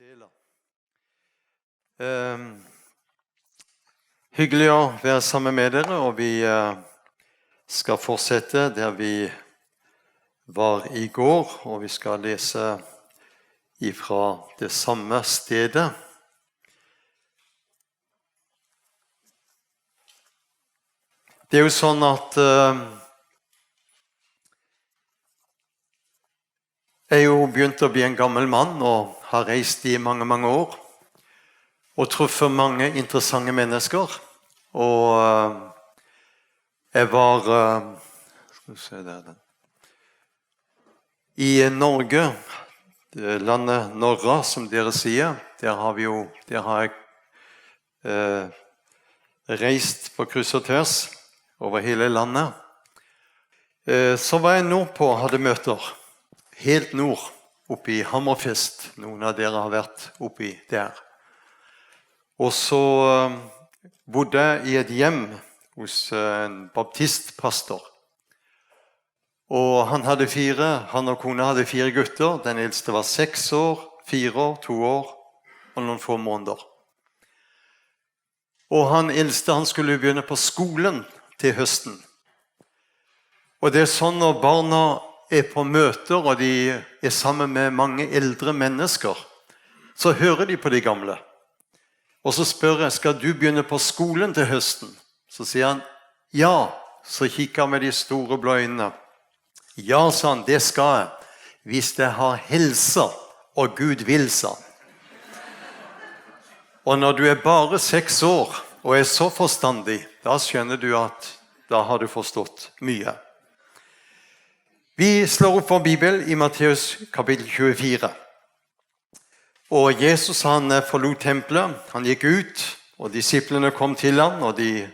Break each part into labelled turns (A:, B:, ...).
A: Sela. Hyggelig å være sammen med dere, og vi skal fortsette der vi var i går, og vi skal lese ifra det samme stedet. Det er jo sånn at jeg jo begynte å bli en gammel mann og har reist i mange, mange år og truffet mange interessante mennesker. Og jeg var skal vi se der, i Norge, det landet Norra, som dere sier. Der har jeg reist på kryss og tvers over hele landet. Så var jeg nordpå og hadde møter. Helt nord, oppe i Hammerfest. Noen av dere har vært oppe der. Og så bodde jeg i et hjem hos en baptistpastor. Og han og kona hadde 4 gutter. Den eldste var 6 år, 4 år, 2 år og noen få måneder. Og han eldste skulle begynne på skolen til høsten. Og det er sånn når barna er på møter, og de er sammen med mange eldre mennesker, så hører de på de gamle. Og så spør jeg, skal du begynne på skolen til høsten? Så sier han, ja. Så kikker han med de store blå øynene. Ja, sa han, det skal jeg. Hvis jeg har helse, og Gud vil, sa han. Og når du er bare 6 år, og er så forstandig, da skjønner du at da har du forstått mye. Vi slår opp vår Bibel i Matteus kapittel 24. Og Jesus han forlot tempelet, han gikk ut, og disiplene kom til ham, og de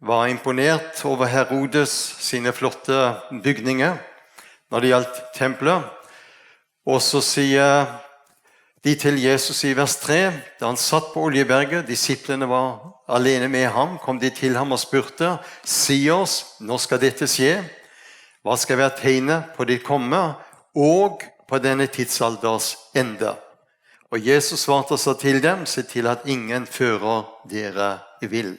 A: var imponert over Herodes sine flotte bygninger når det gjaldt tempelet. Og så sier de til Jesus i vers 3, da han satt på Oljeberget, disiplene var alene med ham, kom de til ham og spurte, si oss, når skal dette skje? Hva skal være tegnet på ditt komme, og på denne tidsalders ende? Og Jesus svarte så til dem, se til at ingen fører dere vil.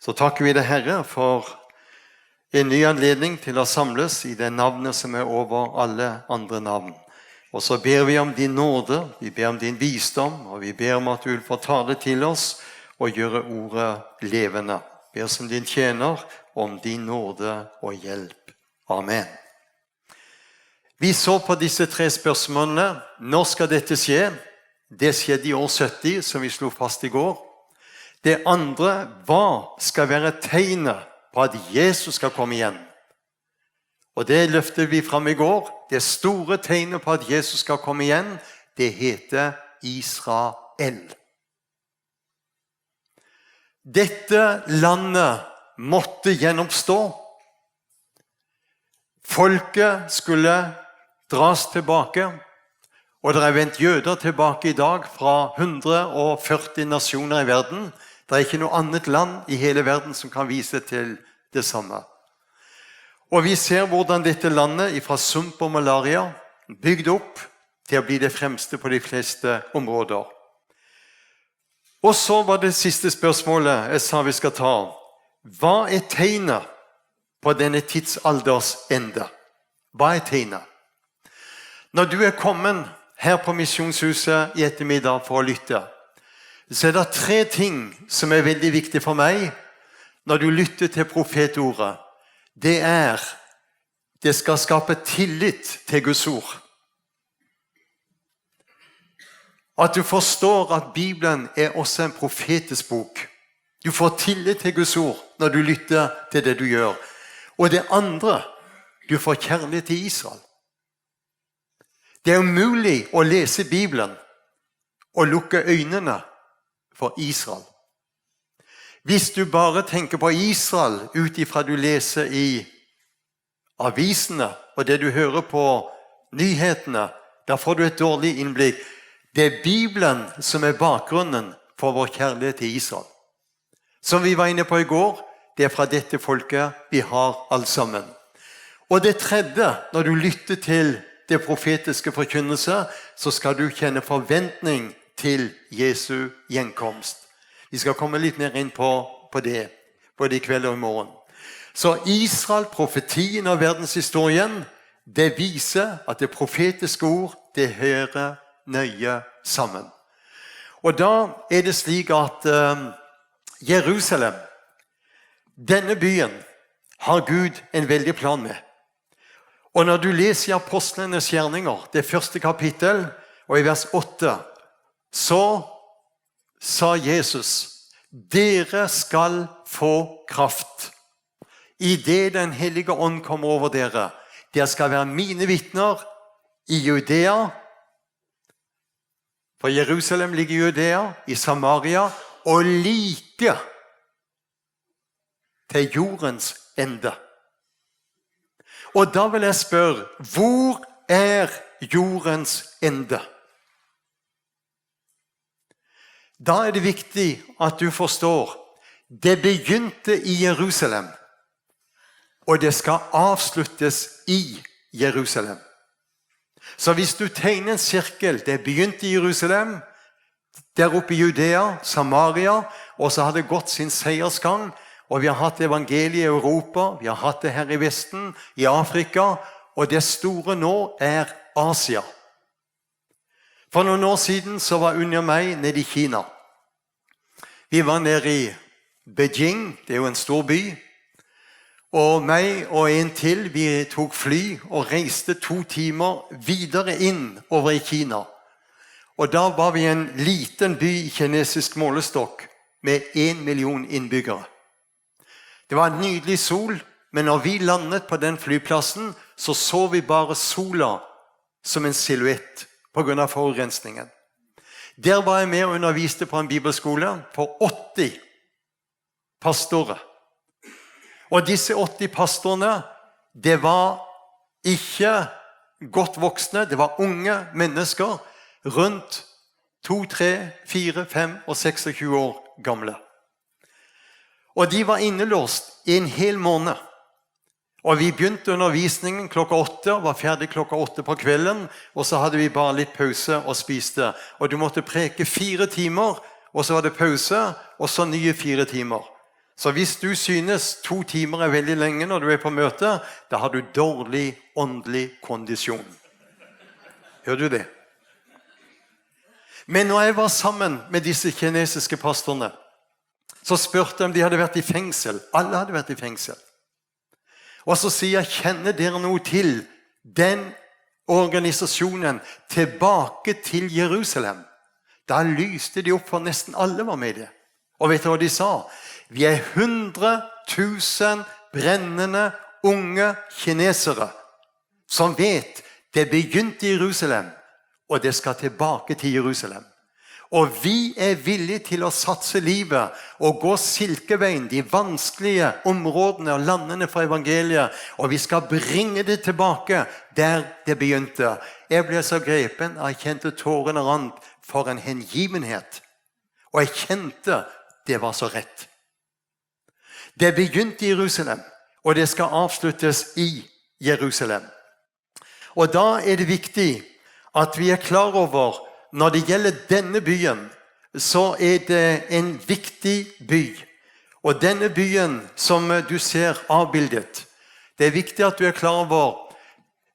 A: Så takker vi deg, Herre, for en ny anledning til å samles i det navnet som er over alle andre navn. Og så ber vi om din nåde, vi ber om din visdom, og vi ber om at du vil få tale til oss og gjøre ordet levende. Ber som din tjener om din nåde og hjelp. Amen. Vi så på disse 3 spørsmålene. Når skal dette skje? Det skjedde i år 70, som vi slo fast i går. Det andre, hva skal være tegnet på at Jesus skal komme igjen? Og det løftet vi frem i går. Det store tegnet på at Jesus skal komme igjen, det heter Israel. Dette landet måtte gjenoppstå. Folket skulle dras tilbake, og det er vendt jøder tilbake i dag fra 140 nasjoner i verden. Det er ikke noe annet land i hele verden som kan vise til det samme. Og vi ser hvordan dette landet fra sump og malaria bygd opp til å bli det fremste på de fleste områder. Og så var det siste spørsmålet jeg sa vi skal ta. Hva er tegnet på denne tidsalders ende? Hva er tegnet? Når du er kommet her på Misjonshuset i ettermiddag for å lytte, så er det 3 ting som er veldig viktige for meg når du lytter til profetordet. Det skal skape tillit til Guds ord. At du forstår at Bibelen er også en profetisk bok. Du får tillit til Guds ord når du lytter til det du gjør. Og det andre, du får kjærlighet til Israel. Det er umulig å lese Bibelen og lukke øynene for Israel. Hvis du bare tenker på Israel ut ifra du leser i avisene og det du hører på nyhetene, da får du et dårlig innblikk. Det er Bibelen som er bakgrunnen for vår kjærlighet til Israel. Som vi var inne på i går, det er fra dette folket vi har alt sammen. Og det tredje, når du lytter til det profetiske forkynnelse, så skal du kjenne forventning til Jesu gjenkomst. Vi skal komme litt mer inn på det, både i kveld og i morgen. Så Israel, profetien og verdenshistorien, det viser at det profetiske ord, det hører nøye sammen. Og da er det slik at Jerusalem, denne byen, har Gud en veldig plan med. Og når du leser i Apostlenes gjerninger, det første kapittel, og i vers 8, så sa Jesus, dere skal få kraft. I det den hellige ånd kommer over dere. Dere skal være mine vitner i Judea. For Jerusalem ligger i Judea, i Samaria, og like til jordens ende. Og da vil jeg spørre, hvor er jordens ende? Da er det viktig at du forstår, det begynte i Jerusalem, og det skal avsluttes i Jerusalem. Så hvis du tegner en sirkel, det begynte i Jerusalem, der oppe i Judea, Samaria, og så har det gått sin seiersgang, og vi har hatt evangeliet i Europa, vi har hatt det her i Vesten, i Afrika, og det store nå er Asia. For noen år siden så var Unni og meg nede i Kina. Vi var nede i Beijing, det er jo en stor by, og meg og en til, vi tok fly og reiste 2 timer videre inn over i Kina. Og da var vi i en liten by i kinesisk målestokk med 1 million innbyggere. Det var en nydelig sol, men når vi landet på den flyplassen, så vi bare sola som en silhuett på grunn av forurensningen. Der var jeg med og underviste på en bibelskole for 80 pastorer. Og disse 80 pastorene, det var ikke godt voksne, det var unge mennesker, rundt 2, 3, 4, 5 og 26 år gamle. Og de var innelåst i en hel måned. Og vi begynte undervisningen klokka 8, og var ferdig klokka 8 på kvelden, og så hadde vi bare litt pause og spiste. Og du måtte preke 4 timer, og så var det pause, og så nye 4 timer. Så hvis du synes 2 timer er veldig lenge når du er på møte, da har du dårlig åndelig kondisjon. Hører du det? Men når jeg var sammen med disse kinesiske pastorene, så spurte jeg om de hadde vært i fengsel. Alle hadde vært i fengsel. Og så sier jeg, kjenner dere noe til den organisasjonen tilbake til Jerusalem? Da lyste de opp, for nesten alle var med i det. Og vet du hva de sa? Vi er 100 000 brennende unge kinesere som vet det begynte i Jerusalem, og det skal tilbake til Jerusalem. Og vi er villige til å satse livet og gå silkeveien, de vanskelige områdene og landene for evangeliet, og vi skal bringe det tilbake der det begynte. Jeg ble så grepen, jeg kjente tårene rant for en hengivenhet, og jeg kjente det var så rett. Det begynte i Jerusalem, og det skal avsluttes i Jerusalem. Og da er det viktig at vi er klar over, når det gjelder denne byen, så er det en viktig by. Og denne byen som du ser avbildet, det er viktig at du er klar over,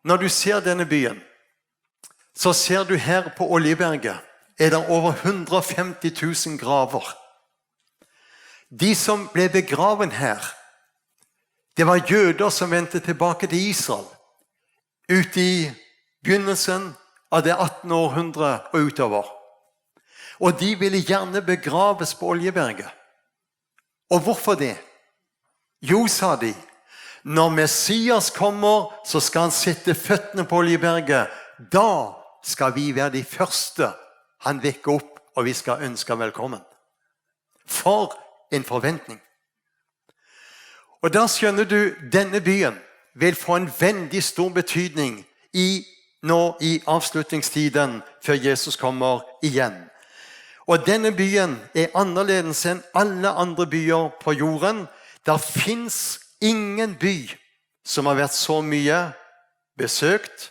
A: når du ser denne byen, så ser du her på Oljeberget, er det over 150 000 graver. De som ble begraven her, det var jøder som vendte tilbake til Israel, ut i begynnelsen av det 18. århundre og utover. Og de ville gjerne begraves på Oljeberget. Og hvorfor det? Jo, sa de, når Messias kommer, så skal han sette føttene på Oljeberget. Da skal vi være de første han vekker opp, og vi skal ønske velkommen. For en forventning. Og da skjønner du, denne byen vil få en veldig stor betydning nå i avslutningstiden før Jesus kommer igjen. Og denne byen er annerledes enn alle andre byer på jorden. Der finnes ingen by som har vært så mye besøkt,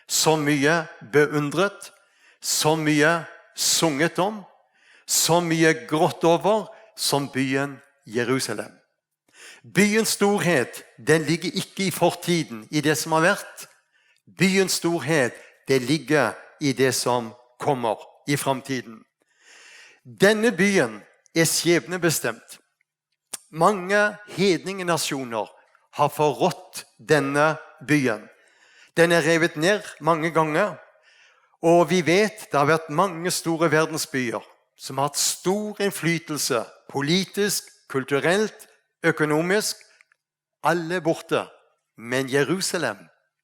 A: så mye beundret, så mye sunget om, så mye grått over som byen Jerusalem. Byens storhet, den ligger ikke i fortiden, i det som har vært. Byens storhet, det ligger i det som kommer i fremtiden. Denne byen er skjebnebestemt. Mange hedningenasjoner har forrådt denne byen. Den er revet ned mange ganger, og vi vet det har vært mange store verdensbyer som har hatt stor innflytelse, politisk, kulturelt, økonomisk. Alle borte, men Jerusalem,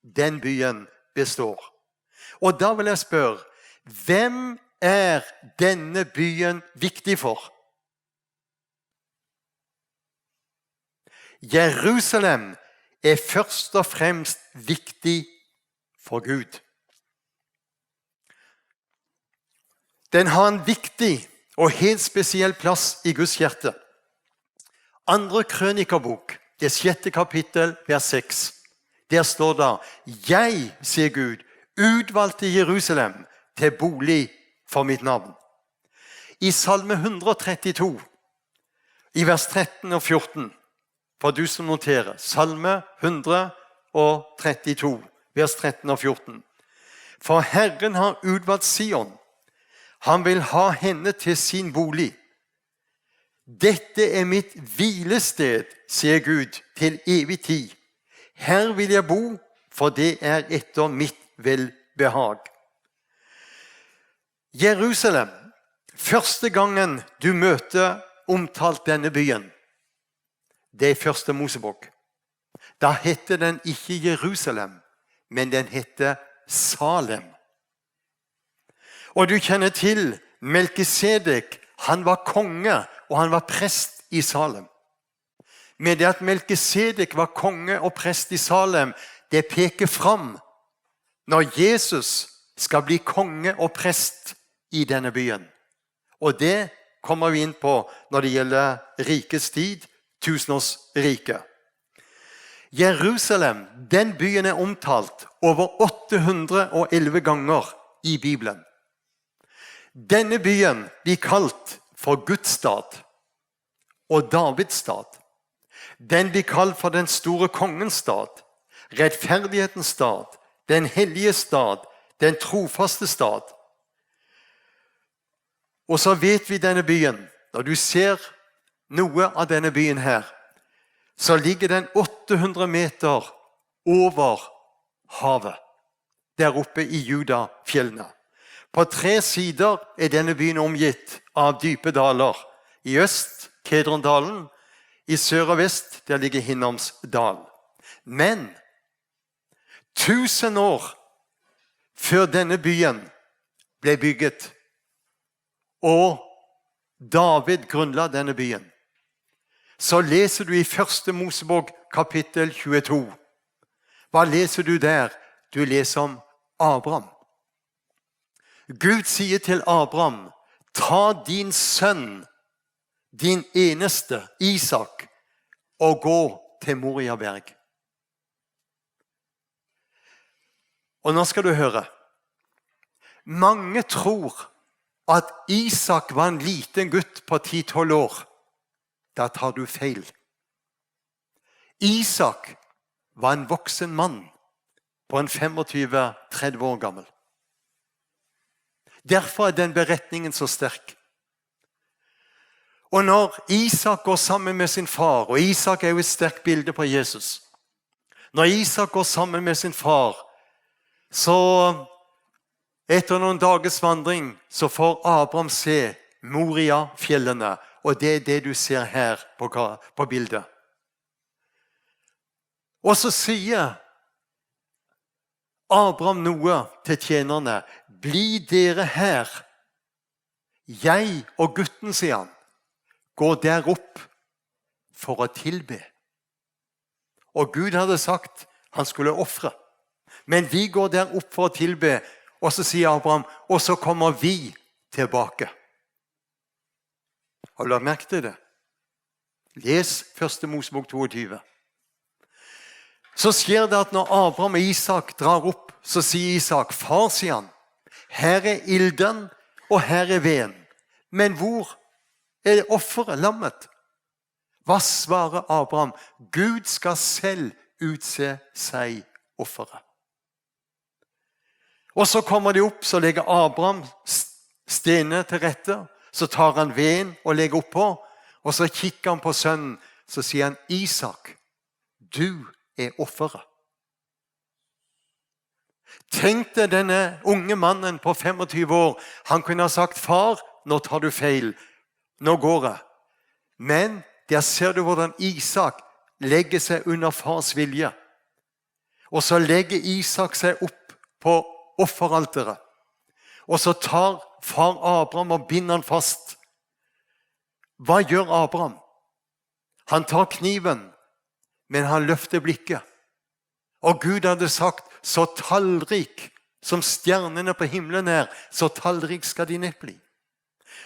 A: den byen består. Og da vil jeg spørre, hvem er denne byen viktig for? Jerusalem er først og fremst viktig for Gud. Den har en viktig og helt spesiell plass i Guds hjerte. Andre krønikerbok, det 6. kapittel, vers 6. Der står det, «Jeg, sier Gud, utvalgte Jerusalem til bolig for mitt navn.» I Salme 132, i vers 13 og 14, for du som noterer, Salme 132, vers 13 og 14. «For Herren har utvalgt Sion, han vil ha henne til sin bolig. Dette er mitt hvilested, sier Gud, til evig tid. Her vil jeg bo, for det er etter mitt velbehag.» Jerusalem, første gangen du møter omtalt denne byen, det er første Mosebok. Da heter den ikke Jerusalem, men den heter Salem. Og du kjenner til Melkisedek, han var konge, og han var prest i Salem. Men det at Melkisedek var konge og prest i Salem, det peker fram når Jesus skal bli konge og prest i denne byen. Og det kommer vi inn på når det gjelder rikets tid, tusenårsriket. Jerusalem, den byen er omtalt over 811 ganger i Bibelen. Denne byen blir kalt for Guds stad og Davids stad. Den blir kalt for den store kongens stad, rettferdighetens stad, den hellige stad, den trofaste stad. Og så vet vi denne byen, når du ser noe av denne byen her, så ligger den 800 meter over havet, der oppe i Judafjellene. På 3 sider er denne byen omgitt av dype daler. I øst, Kedrondalen. I sør og vest, der ligger Hinnomsdal. Men 1000 år før denne byen ble bygget, og David grunnla denne byen, så leser du i første Mosebok kapittel 22. Hva leser du der? Du leser om Abraham. Gud sier til Abraham, ta din sønn, din eneste, Isak, og gå til Moriaberg. Og nå skal du høre. Mange tror at Isak var en liten gutt på 10-12 år. Da tar du feil. Isak var en voksen mann på en 25-30 år gammel. Derfor er den beretningen så sterk. Og når Isak går sammen med sin far, og Isak er jo et sterkt bilde på Jesus. Når Isak går sammen med sin far, så etter noen dagers vandring, så får Abraham se Moria-fjellene, og det er det du ser her på bildet. Og så sier Abraham noe til tjenerne. Bli dere her. Jeg og gutten, sier han, går der opp for å tilbe. Og Gud hadde sagt han skulle offre. Men vi går der opp for å tilbe. Og så sier Abraham, og så kommer vi tilbake. Har du lagt merke til det? Les første Mosebok 22. Så skjer det at når Abraham og Isak drar opp, så sier Isak, far, sier han, her er ilden, og her er veden. Men hvor er offeret, lammet? Hva svarer Abraham? Gud skal selv utse seg offeret. Og så kommer de opp, så legger Abraham stener til rette, så tar han veden og legger oppå, og så kikker han på sønnen, så sier han, Isak, du er offeret. Tenk deg denne unge mannen på 25 år, han kunne ha sagt, far, nå tar du feil, nå går jeg. Men der ser du hvordan Isak legger seg under fars vilje. Og så legger Isak seg opp på offeralteret. Og så tar far Abraham og binder han fast. Hva gjør Abraham? Han tar kniven, men han løfter blikket. Og Gud hadde sagt, så tallrik som stjernene på himmelen er, så tallrik skal de neppe bli.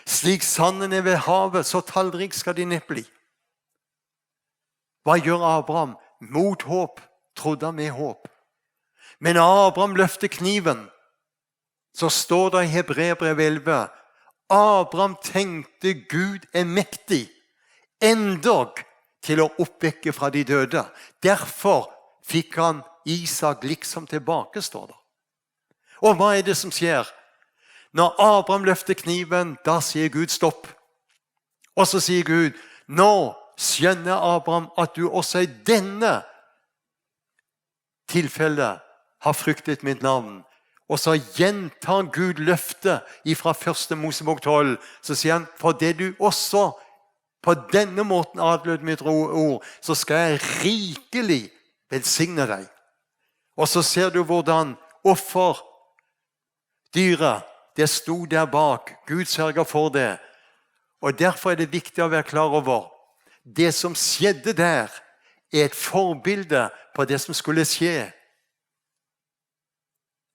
A: Slik sanden er ved havet, så tallrik skal de neppe bli. Hva gjør Abraham? Mot håp, trodde han med håp. Men Abraham løfter kniven, så står det i Hebreerbrevet 11, Abraham tenkte Gud er mektig, endog til å oppvekke fra de døde. Derfor fikk han Isak liksom tilbake, står det. Og hva er det som skjer? Når Abraham løfter kniven, da sier Gud stopp. Og så sier Gud, nå skjønner Abraham at du også i denne tilfellet har fryktet mitt navn. Og så gjentar Gud løftet fra 1. Mosebok 12. Så sier han, for det du også på denne måten adlød mitt ord, så skal jeg rikelig velsigne deg. Og så ser du hvordan offerdyret, det sto der bak. Gud sørger for det. Og derfor er det viktig å være klar over det som skjedde der, er et forbilde på det som skulle skje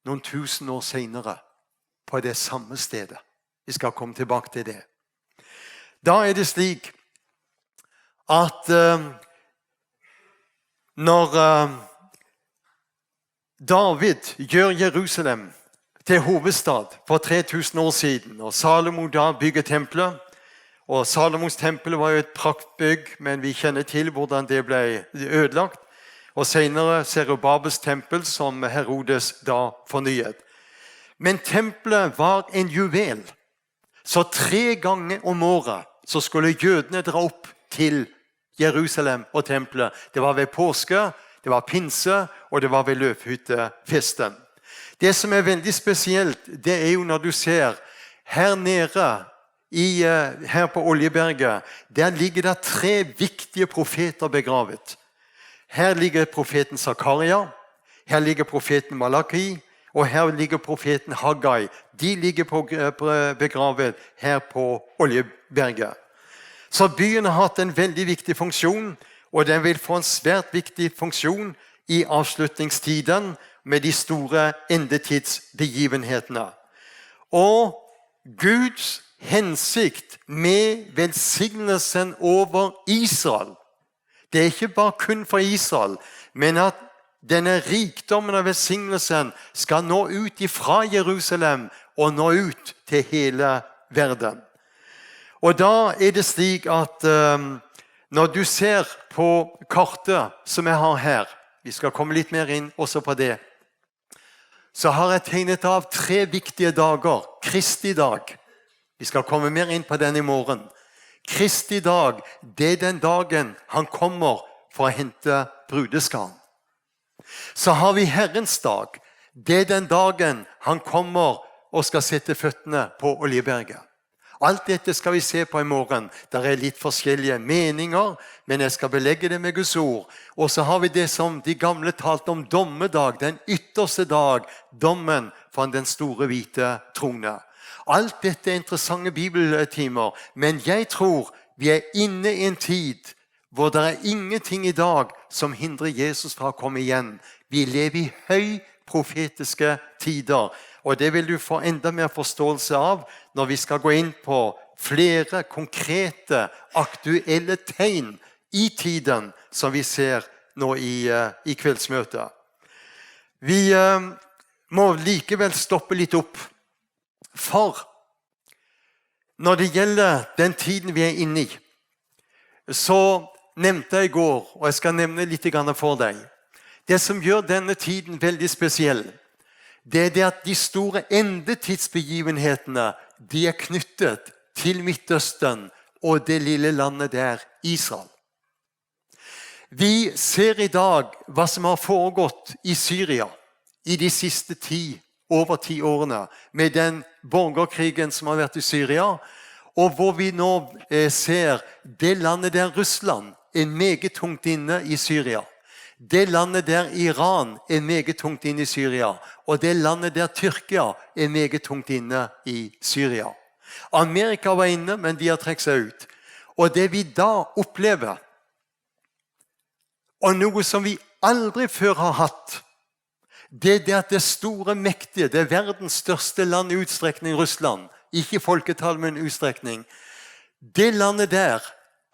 A: noen tusen år senere på det samme stedet. Vi skal komme tilbake til det. Da er det slik at når David gjør Jerusalem til hovedstad for 3000 år siden, og Salomo da bygger tempelet, og Salomos tempel var jo et praktbygg, men vi kjenner til hvordan det ble ødelagt, og senere Serubabels tempel som Herodes da fornyet. Men tempelet var en juvel, så 3 ganger om året så skulle jødene dra opp til Jerusalem og tempelet. Det var ved påske, det var pinse, og det var ved løvhyttefesten. Det som er veldig spesielt, det er jo når du ser her nede, her på Oljeberget, der ligger det 3 viktige profeter begravet. Her ligger profeten Zakaria, her ligger profeten Malaki, og her ligger profeten Haggai. De ligger begravet her på Oljeberget. Så byen har hatt en veldig viktig funksjon, og den vil få en svært viktig funksjon i avslutningstiden med de store endetidsbegivenhetene. Og Guds hensikt med velsignelsen over Israel, det er ikke bare kun for Israel, men at denne rikdommen av velsignelsen skal nå ut fra Jerusalem og nå ut til hele verden. Og da er det slik at når du ser på kartet som jeg har her, vi skal komme litt mer inn også på det, så har jeg tegnet av 3 viktige dager. Kristi dag. Vi skal komme mer inn på den i morgen. Kristi dag, det er den dagen han kommer for å hente brudeskaren. Så har vi Herrens dag. Det er den dagen han kommer og skal sette føttene på Oljeberget. Alt dette skal vi se på i morgen. Det er litt forskjellige meninger, men jeg skal belegge det med Guds ord. Og så har vi det som de gamle talte om dommedag, den ytterste dag, dommen fra den store hvite trone. Alt dette er interessante bibeltimer, men jeg tror vi er inne i en tid hvor det er ingenting i dag som hindrer Jesus fra å komme igjen. Vi lever i høy profetiske tider, og det vil du få enda mer forståelse av når vi skal gå inn på flere konkrete, aktuelle tegn i tiden som vi ser nå i kveldsmøtet. Vi må likevel stoppe litt opp. For når det gjelder den tiden vi er inne i, så nevnte jeg i går, og jeg skal nevne litt for deg, det som gjør denne tiden veldig spesiell, det er det at de store endetidsbegivenhetene, de er knyttet til Midtøsten og det lille landet der, Israel. Vi ser i dag hva som har foregått i Syria i de siste over 10 årene, med den borgerkrigen som har vært i Syria, og hvor vi nå ser det landet der Russland er meget tungt inne i Syria. Det landet der Iran er meget tungt inne i Syria, og det landet der Tyrkia er meget tungt inne i Syria. Amerika var inne, men de har trukket seg ut. Og det vi da opplever, og noe som vi aldri før har hatt, det er det at det store, mektige, det er verdens største land i utstrekning, Russland, ikke folketall, men utstrekning. Det landet der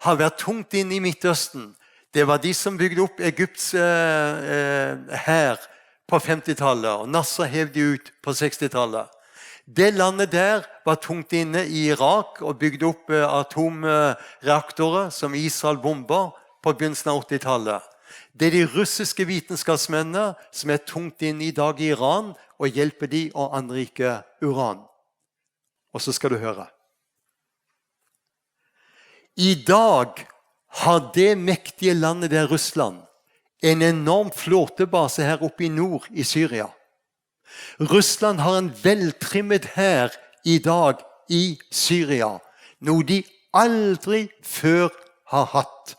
A: har vært tungt inne i Midtøsten. Det var de som bygde opp Egypts hær på 50-tallet, og Nasser hev de ut på 60-tallet. Det landet der var tungt inne i Irak og bygde opp atomreaktorer som Israel bomber på begynnelsen av 80-tallet. Det er de russiske vitenskapsmennene som er tungt inne i dag i Iran og hjelper de å anrike uran. Og så skal du høre. I dag har det mektige landet der Russland en enorm flåtebase her oppe i nord i Syria. Russland har en veltrimmet hær i dag i Syria, noe de aldri før har hatt.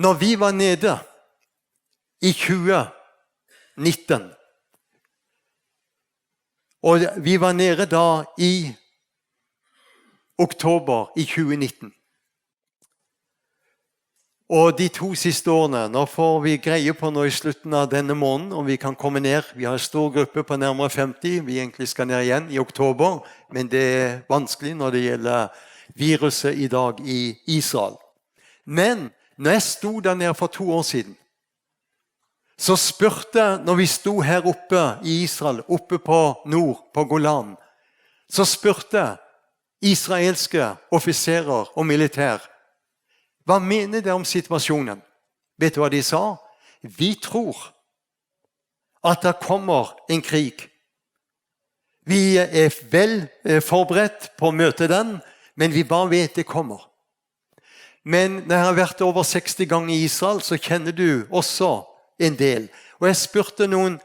A: Når vi var nede i 2019, og vi var nede da i oktober i 2019, og de 2 siste årene, nå får vi greie på nå i slutten av denne måneden, om vi kan komme ned. Vi har en stor gruppe på nærmere 50, vi egentlig skal ned igjen i oktober, men det er vanskelig når det gjelder viruset i dag i Israel. Men når jeg sto der nede for 2 år siden, så spurte, når vi sto her oppe i Israel, oppe på nord, på Golan, så spurte israelske offiserer og militær, hva mener dere om situasjonen? Vet du hva de sa? Vi tror at det kommer en krig. Vi er vel forberedt på å møte den, men vi bare vet det kommer. Men når jeg har vært over 60 ganger i Israel, så kjenner du også en del. Og jeg spurte noen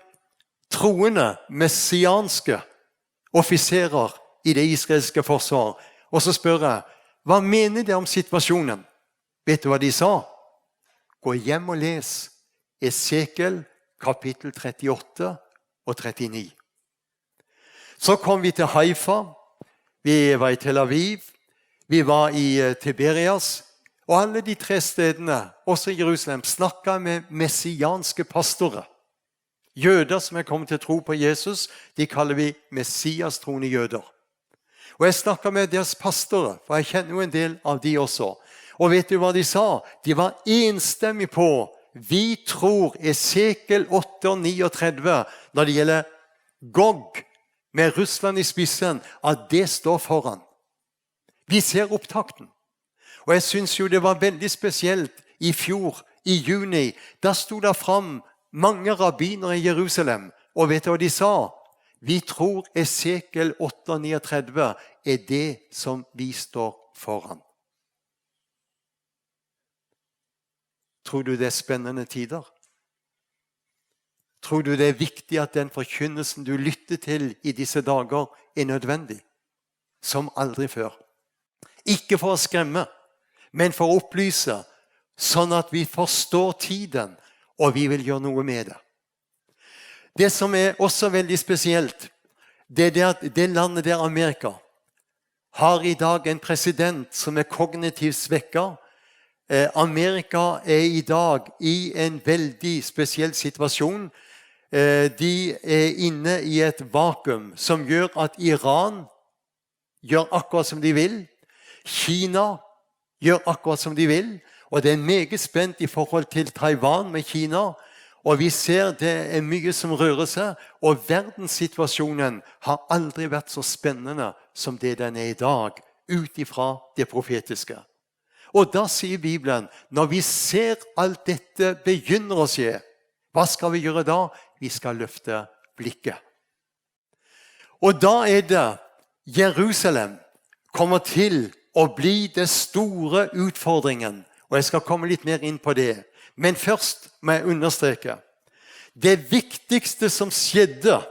A: troende, messianske offiserer i det israelske forsvar, og så spør jeg, hva mener dere om situasjonen? Vet du hva de sa? Gå hjem og les Esekiel kapittel 38 og 39. Så kom vi til Haifa, vi var i Tel Aviv, vi var i Tiberias, og alle de 3 stedene, også i Jerusalem, snakket med messianske pastorer. Jøder som er kommet til tro på Jesus, de kaller vi messias-troende jøder. Og jeg snakket med deres pastorer, for jeg kjenner jo en del av de også. Og vet du hva de sa? De var enstemmige på, vi tror Esekiel 8 og 39, når det gjelder Gog, med Russland i spissen, at det står foran. Vi ser opptakten. Og jeg synes jo det var veldig spesielt i fjor, i juni, da sto det fram mange rabbiner i Jerusalem, og vet du hva de sa? Vi tror Esekiel 8 og 39 er det som vi står foran. Tror du det er spennende tider? Tror du det er viktig at den forkynnelsen du lytter til i disse dager er nødvendig? Som aldri før. Ikke for å skremme, men for å opplyse, sånn at vi forstår tiden, og vi vil gjøre noe med det. Det som er også veldig spesielt, det er at det landet der Amerika har i dag en president som er kognitivt svekket. Amerika er i dag i en veldig spesiell situasjon. De er inne i et vakuum som gjør at Iran gjør akkurat som de vil. Kina gjør akkurat som de vil. Og det er meget spent i forhold til Taiwan med Kina. Og vi ser det mye som rører seg, og verdenssituasjonen har aldri vært så spennende som det den i dag, ut ifra det profetiske. Og da sier Bibelen, når vi ser alt dette begynner å skje, hva skal vi gjøre da? Vi skal løfte blikket. Og da det Jerusalem kommer til å bli det store utfordringen, og jeg skal komme litt mer inn på det. Men først må jeg understreke, det viktigste som skjedde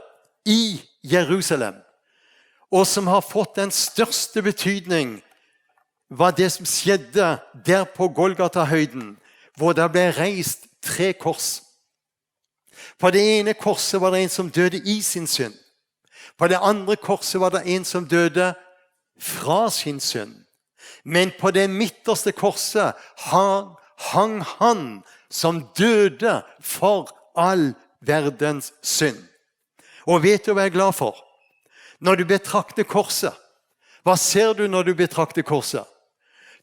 A: i Jerusalem, og som har fått den største betydning, var det som skjedde der på Golgata-høyden, hvor det ble reist 3 kors. På det ene korset var det en som døde i sin synd. På det andre korset var det en som døde fra sin synd. Men på det midterste korset hang han som døde for all verdens synd. Og vet du hva jeg er glad for? Når du betrakter korset, hva ser du når du betrakter korset?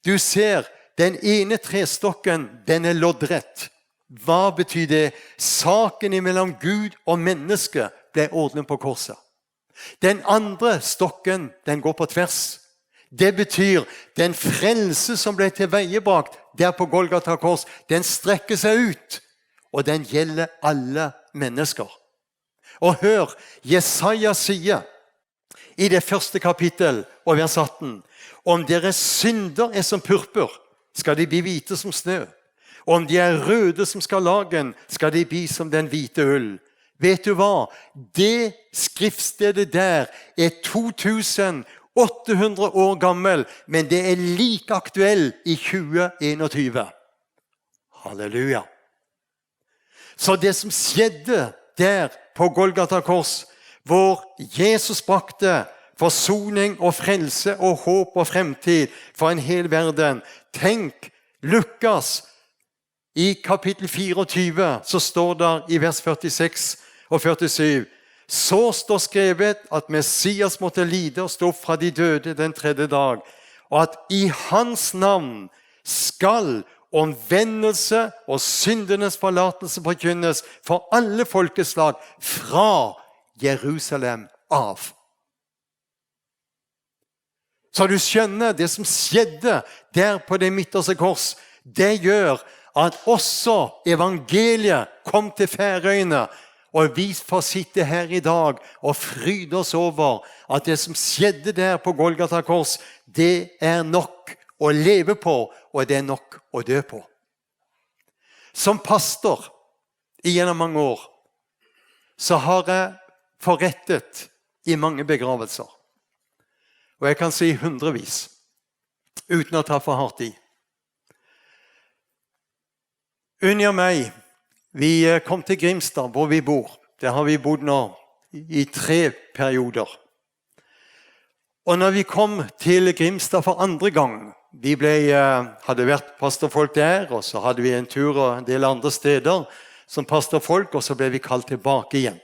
A: Du ser den ene trestokken, den er loddrett. Hva betyr det? Saken mellom Gud og menneske ble ordnet på korset. Den andre stokken, den går på tvers. Det betyr den frelse som ble tilveiebrakt der på Golgata kors, den strekker seg ut, og den gjelder alle mennesker. Og hør, Jesaja sier i det 1. kapittel og vers 18, om deres synder som purpur, skal de bli hvite som snø. Og om de røde som skarlagen, skal de bli som den hvite ull. Vet du hva? Det skriftstedet der 2800 år gammel, men det like aktuell i 2021. Halleluja. Så det som skjedde der på Golgata kors, hvor Jesus brakte forsoning og frelse og håp og fremtid for en hel verden. Tenk, Lukas i kapittel 24, så står det i vers 46 og 47, så står skrevet at Messias måtte lide og stå opp fra de døde den 3. dag, og at i hans navn skal omvendelse og syndenes forlatelse forkynnes for alle folkeslag fra Jerusalem av. Så du skjønner, det som skjedde der på det midterste kors, det gjør at også evangeliet kom til Færøyene, og vi får sitte her i dag og fryde oss over at det som skjedde der på Golgata kors, det nok å leve på, og det nok å dø på. Som pastor gjennom mange år, så har jeg forrettet i mange begravelser. Og jeg kan si hundrevis, uten å ta for hardt i. Unni og meg, vi kom til Grimstad, hvor vi bor. Der har vi bodd nå i 3 perioder. Og når vi kom til Grimstad for andre gang, vi hadde vært pastorfolk der, og så hadde vi en tur og en del andre steder som pastorfolk, og så ble vi kalt tilbake igjen.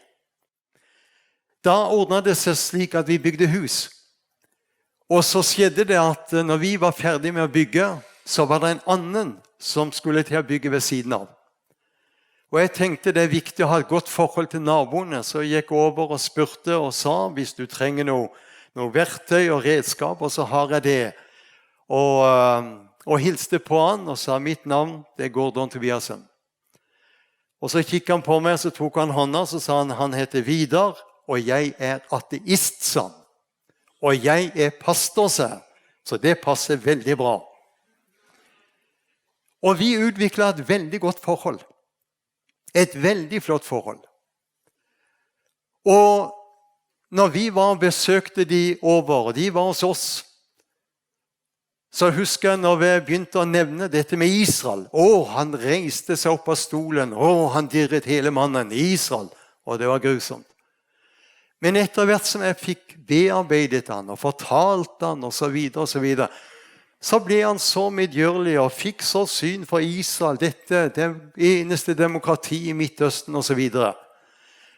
A: Da ordnet det seg slik at vi bygde hus. Og så skjedde det at når vi var ferdige med å bygge, så var det en annen som skulle til å bygge ved siden av. Og jeg tenkte det viktig å ha et godt forhold til naboene, så jeg gikk over og spurte og sa, hvis du trenger noe verktøy og redskap, og så har jeg det. Og hilste på han og sa, mitt navn, det er Gordon Tobiasen. Og så kikket han på meg, så tok han hånda, så sa han heter Vidar, og jeg ateist, sa han. Og jeg pastor, sa han. Så det passer veldig bra. Og vi utviklet et veldig godt forhold. Et veldig flott forhold. Og når vi besøkte de over, og de var hos oss, så husker jeg når vi begynte å nevne dette med Israel. Han reiste seg opp av stolen. Han dirret hele mannen. Israel. Og det var grusomt. Men etter hvert som jeg fikk bearbeidet han, og fortalt han, og så videre, så ble han så medgjørlig, og fikk så syn for Israel, dette, det eneste demokrati i Midtøsten, og så videre.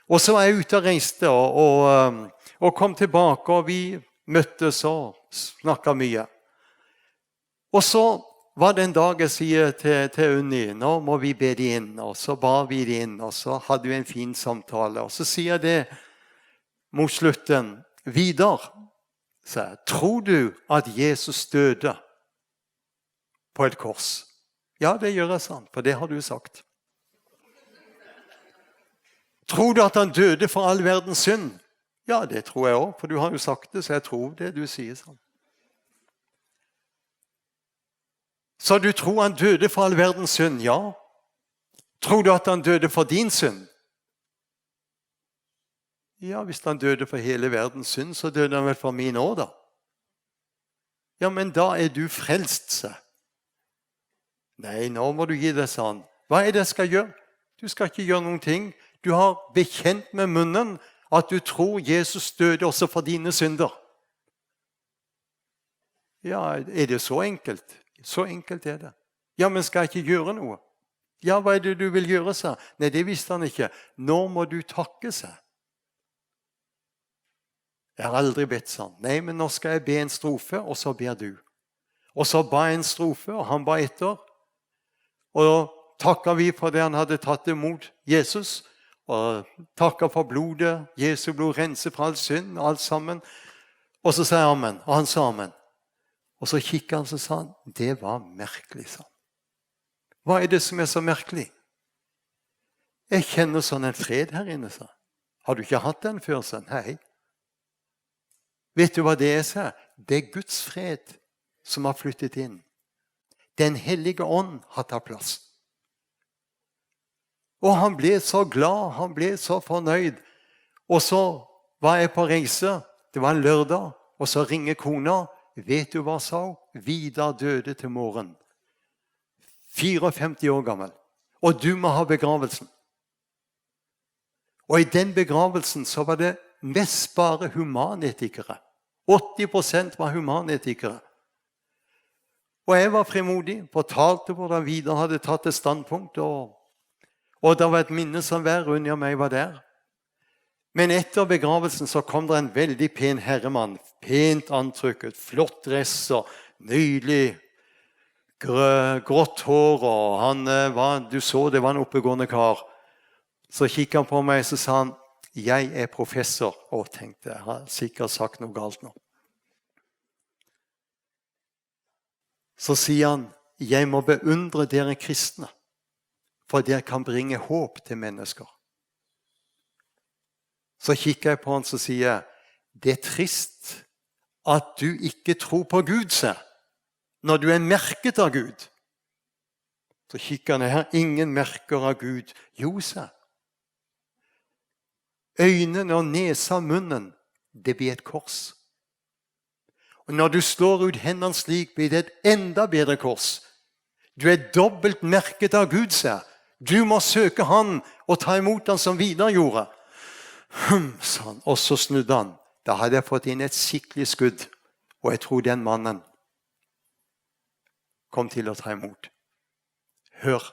A: Og så var jeg ute og reiste, og kom tilbake, og vi møttes og snakket mye. Og så var det en dag jeg sier til Unni, nå må vi be de inn, og så ba vi de inn, og så hadde vi en fin samtale. Og så sier jeg det mot slutten, Vidar, så tror du at Jesus døde på et kors? Ja, det gjør jeg, sant, for det har du sagt. Tror du at han døde for all verdens synd? Ja, det tror jeg også, for du har jo sagt det, så jeg tror det du sier, sant. Så du tror han døde for all verdens synd? Ja. Tror du at han døde for din synd? Ja, hvis han døde for hele verdens synd, så døde han vel for min også da. Ja, men da er du frelst, så. Nei, nå må du gi det sånn. Hva er det jeg skal gjøre? Du skal ikke gjøre noen ting. Du har bekjent med munnen at du tror Jesus døde også for dine synder. Ja, er det så enkelt? Så enkelt er det. Ja, men skal jeg ikke gjøre noe? Ja, hva er det du vil gjøre, sa? Nei, det visste han ikke. Nå må du takke, sa. Jeg har aldri bedt sånn. Nei, men nå skal jeg be en strofe, og så ber du. Og så ba jeg en strofe, og han ba etter. Og takket vi for det han hadde tatt imot Jesus, og takket for blodet, Jesu blod renser fra all synd, alt sammen. Og så sa jeg amen, og han sa amen. Og så kikket han og sa han, det var merkelig, sa han. Hva er det som er så merkelig? Jeg kjenner sånn en fred her inne, sa han. Har du ikke hatt den før, sa han? Nei. Vet du hva det er, sa? Det er Guds fred som har flyttet inn. Den hellige ånd har tatt plass. Og han ble så glad, han ble så fornøyd. Og så var jeg på reise, det var en lørdag, og så ringer kona. Vet du hva sa hun? Vidar døde til morgen. 54 år gammel. Og du må ha begravelsen. Og i den begravelsen så var det mest bare humanetikere. 80% var humanetikere. Og jeg var frimodig, fortalte hvordan Vidar hadde tatt et standpunkt, og det var et minne som hver Unni og meg var der. Men etter begravelsen så kom det en veldig pen herremann, pent antrykket, flott dresser, nydelig, grått hår, og du så det var en oppegående kar. Så kikket han på meg, så sa han, jeg er professor, og tenkte, jeg har sikkert sagt noe galt nå. Så sier han, jeg må beundre dere kristne, for dere kan bringe håp til mennesker. Så kikker jeg på han og sier, det er trist at du ikke tror på Gud, sa, når du er merket av Gud. Så kikker han, jeg har ingen merker av Gud. Jo, sa. Øynene og nesa og munnen, det blir et kors. Og når du slår ut hendene slik, blir det et enda bedre kors. Du er dobbelt merket av Gud, sa. Du må søke han og ta imot han som Vidar gjorde. Sa han, og så snudde han. Da hadde jeg fått inn et skikkelig skudd, og jeg tror den mannen kom til å ta imot. Hør.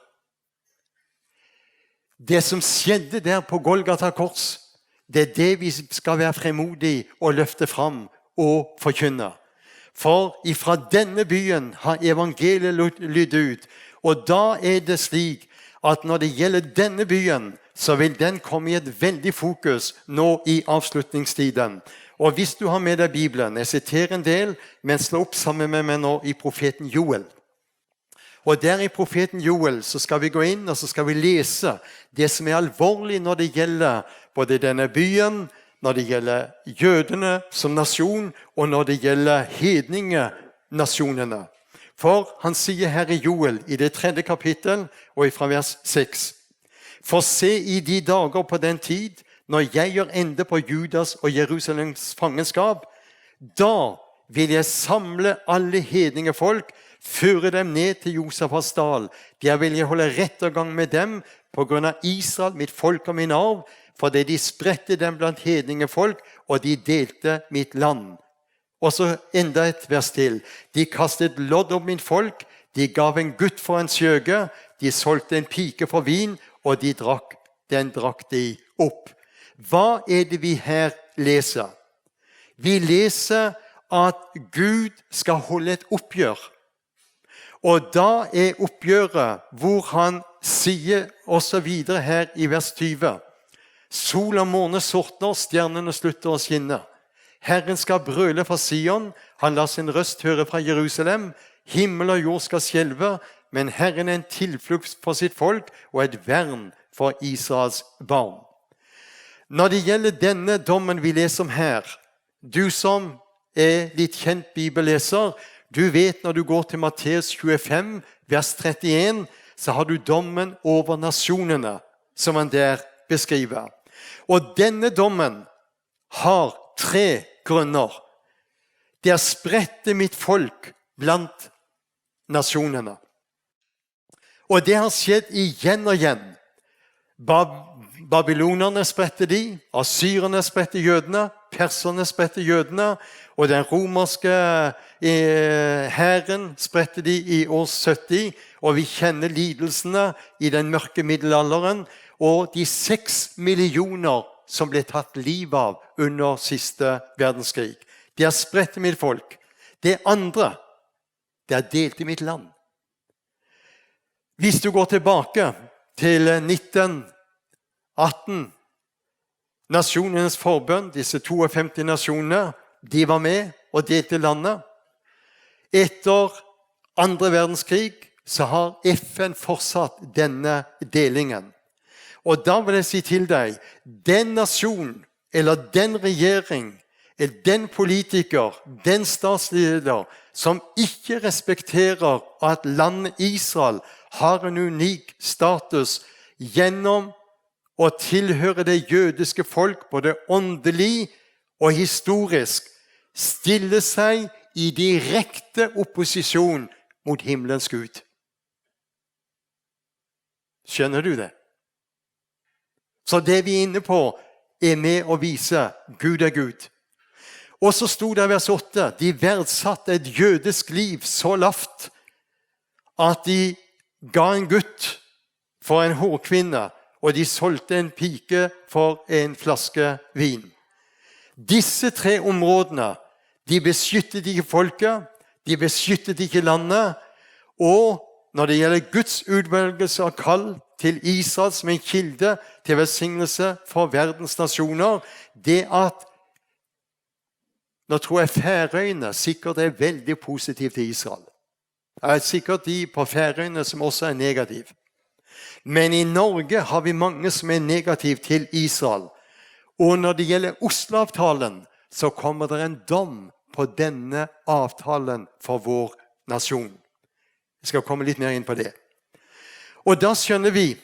A: Det som skjedde der på Golgata kors, det er det vi skal være fremodige og løfte fram og forkynne. For ifra denne byen har evangeliet lydt ut, og da er det slik at når det gjelder denne byen, så vil den komme i et veldig fokus nå i avslutningstiden. Og hvis du har med deg Bibelen, jeg siterer en del, men slå opp sammen med meg nå i profeten Joel. Og der i profeten Joel så skal vi gå inn og så skal vi lese det som er alvorlig når det gjelder både denne byen, når det gjelder jødene som nasjon, og når det gjelder hedningenasjonene. For han sier her i Joel, i det 3. kapittel, og fra vers 6. For se i de dager på den tid, når jeg gjør ende på Judas og Jerusalems fangenskap, da vil jeg samle alle hedningefolk, føre dem ned til Josafats dal. Der vil jeg holde rettergang med dem på grunn av Israel, mitt folk og min arv, fordi de spredte dem blant hedningefolk, og de delte mitt land. Og så enda et vers til. De kastet lodd om min folk, de gav en gutt for en skjøge, de solgte en pike for vin, og den drakk de opp. Hva er det vi her leser? Vi leser at Gud skal holde et oppgjør. Og da oppgjøret hvor han sier også videre her i vers 20. Sol og måne sortner, stjernene slutter å skinne. Herren skal brøle fra Sion, han lar sin røst høre fra Jerusalem. Himmel og jord skal skjelve, men Herren en tilflukt for sitt folk og et vern for Israels barn. Når det gjelder denne dommen vi leser om her, du som litt kjent bibelleser, du vet når du går til Matteus 25, vers 31, så har du dommen over nasjonene, som han der beskriver. Og denne dommen har 3 grunner. Det spredte mitt folk blant nasjonene. Og det har skjedd igjen og igjen. Babylonerne spredte de, assyrerne spredte jødene, perserne spredte jødene, og den romerske hæren spredte de i år 70, og vi kjenner lidelsene i den mørke middelalderen, og de 6 millioner som ble tatt liv av under siste verdenskrig. Det har spredt mitt folk. Det andre, det har delt i mitt land. Hvis du går tilbake til 1918, Nasjonenes forbund, disse 52 nasjonene, de var med og delte landet. Etter andre verdenskrig så har FN fortsatt denne delingen. Og da vil jeg si til deg, den nasjon, eller den regjering, eller den politiker, den statsleder, som ikke respekterer at landet Israel har en unik status gjennom å tilhøre det jødiske folk, både åndelig og historisk, stiller seg i direkte opposisjon mot himmelens Gud. Skjønner du det? Så det vi er inne på med å vise Gud er Gud. Og så sto det i vers 8, de verdsatte et jødisk liv så lavt at de ga en gutt for en hårkvinne, og de solgte en pike for en flaske vin. Disse 3 områdene, de beskyttet ikke folket, de beskyttet ikke landet, og når det gjelder Guds utvelgelse og kall til Israel som en kilde til velsignelse for verdens nasjoner, det at, nå tror jeg Færøyene sikkert er veldig positiv til Israel. Det er sikkert de på Færøyene som også er negativ. Men i Norge har vi mange som er negativ til Israel. Og når det gjelder Oslo-avtalen, så kommer det en dom på denne avtalen for vår nasjon. Jeg skal komme litt mer inn på det. Og da skjønner vi,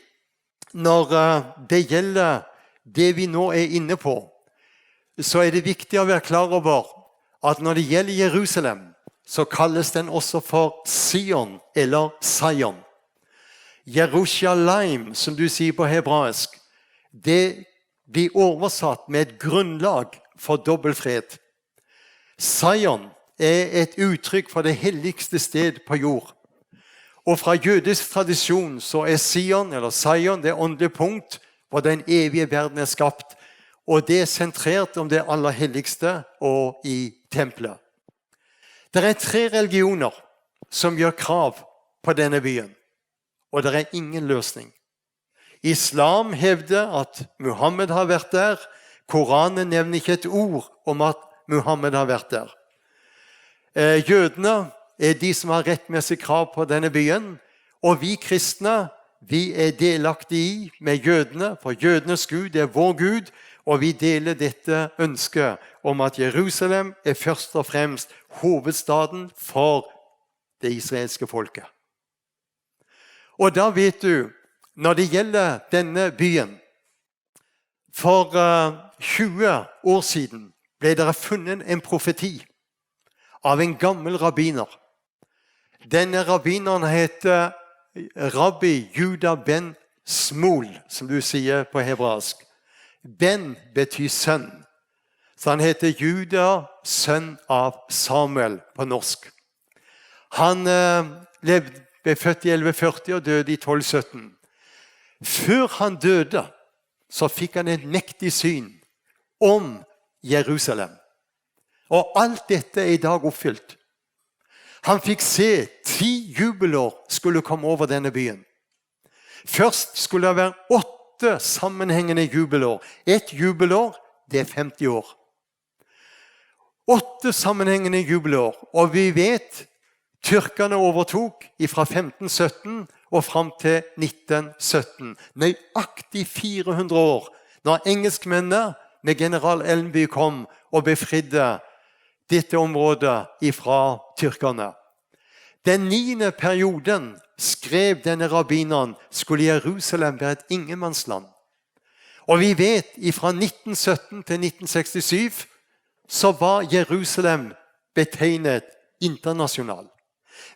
A: når det gjelder det vi nå er inne på, så er det viktig å være klar over at når det gjelder Jerusalem, så kalles den også for Sion eller Zion. Jerusalem, som du sier på hebraisk, det blir oversatt med et grunnlag for dobbeltfred. Zion er et uttrykk for det helligste sted på jord. Og fra jødisk tradisjon så er Sion, eller Zion, det åndelige punkt hvor den evige verden er skapt. Og det er sentrert om det aller helligste og i tempelet. Det er 3 religioner som gjør krav på denne byen. Og det er ingen løsning. Islam hevder at Muhammed har vært der. Koranen nevner ikke et ord om at Muhammed har vært der. Jødene er de som har rettmessig krav på denne byen. Og vi kristne, vi er delaktige i med jødene, for jødenes Gud er vår Gud. Og vi deler dette ønsket om at Jerusalem er først og fremst hovedstaden for det israelske folket. Og da vet du, når det gjelder denne byen, for 20 år siden ble det funnet en profeti av en gammel rabbiner. Denne rabbineren heter Rabbi Juda ben Smul, som du sier på hebraisk. Ben betyr sønn. Så han heter Juda, sønn av Samuel på norsk. Han ble født i 1140 og døde i 1217. Før han døde, så fikk han et mektig syn om Jerusalem. Og alt dette er i dag oppfylt. Han fikk se 10 jubelår skulle komme over denne byen. Først skulle det være 8 sammenhengende jubelår. Et jubelår, det er 50 år. 8 sammenhengende jubelår, og vi vet tyrkerne overtok fra 1517 og frem til 1917. Nøyaktig 400 år, når engelskmennene med general Allenby kom og befridde dette området fra tyrkerne. Den 9. perioden skrev denne rabbineren skulle Jerusalem være et ingenmannsland. Og vi vet fra 1917 til 1967 så var Jerusalem betegnet internasjonal.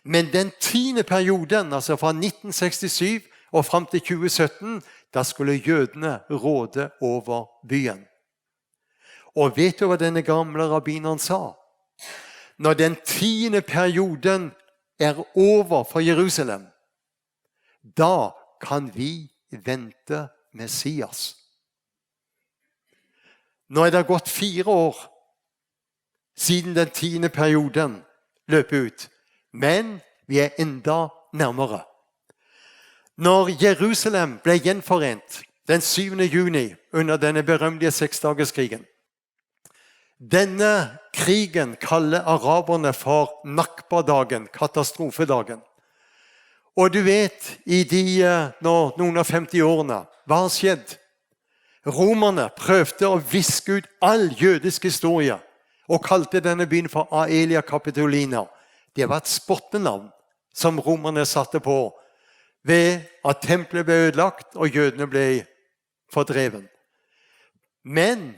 A: Men den 10. perioden, altså fra 1967 og frem til 2017, da skulle jødene råde over byen. Og vet du hva denne gamle rabbineren sa? Når den 10. perioden er over for Jerusalem, da kan vi vente Messias. Nå er det gått 4 år siden den 10. perioden løp ut, men vi er enda nærmere. Når Jerusalem ble gjenforent den 7. juni under denne berømmelige 6-dagerskrigen, denne krigen kaller araberne for Nakba-dagen, katastrofedagen. Og du vet, noen av 50 årene, hva har skjedd? Romerne prøvde å viske ut all jødisk historie og kalte denne byen for Aelia Capitolina. Det var et spottenavn som romerne satte på ved at tempelet ble ødelagt og jødene ble fordreven. Men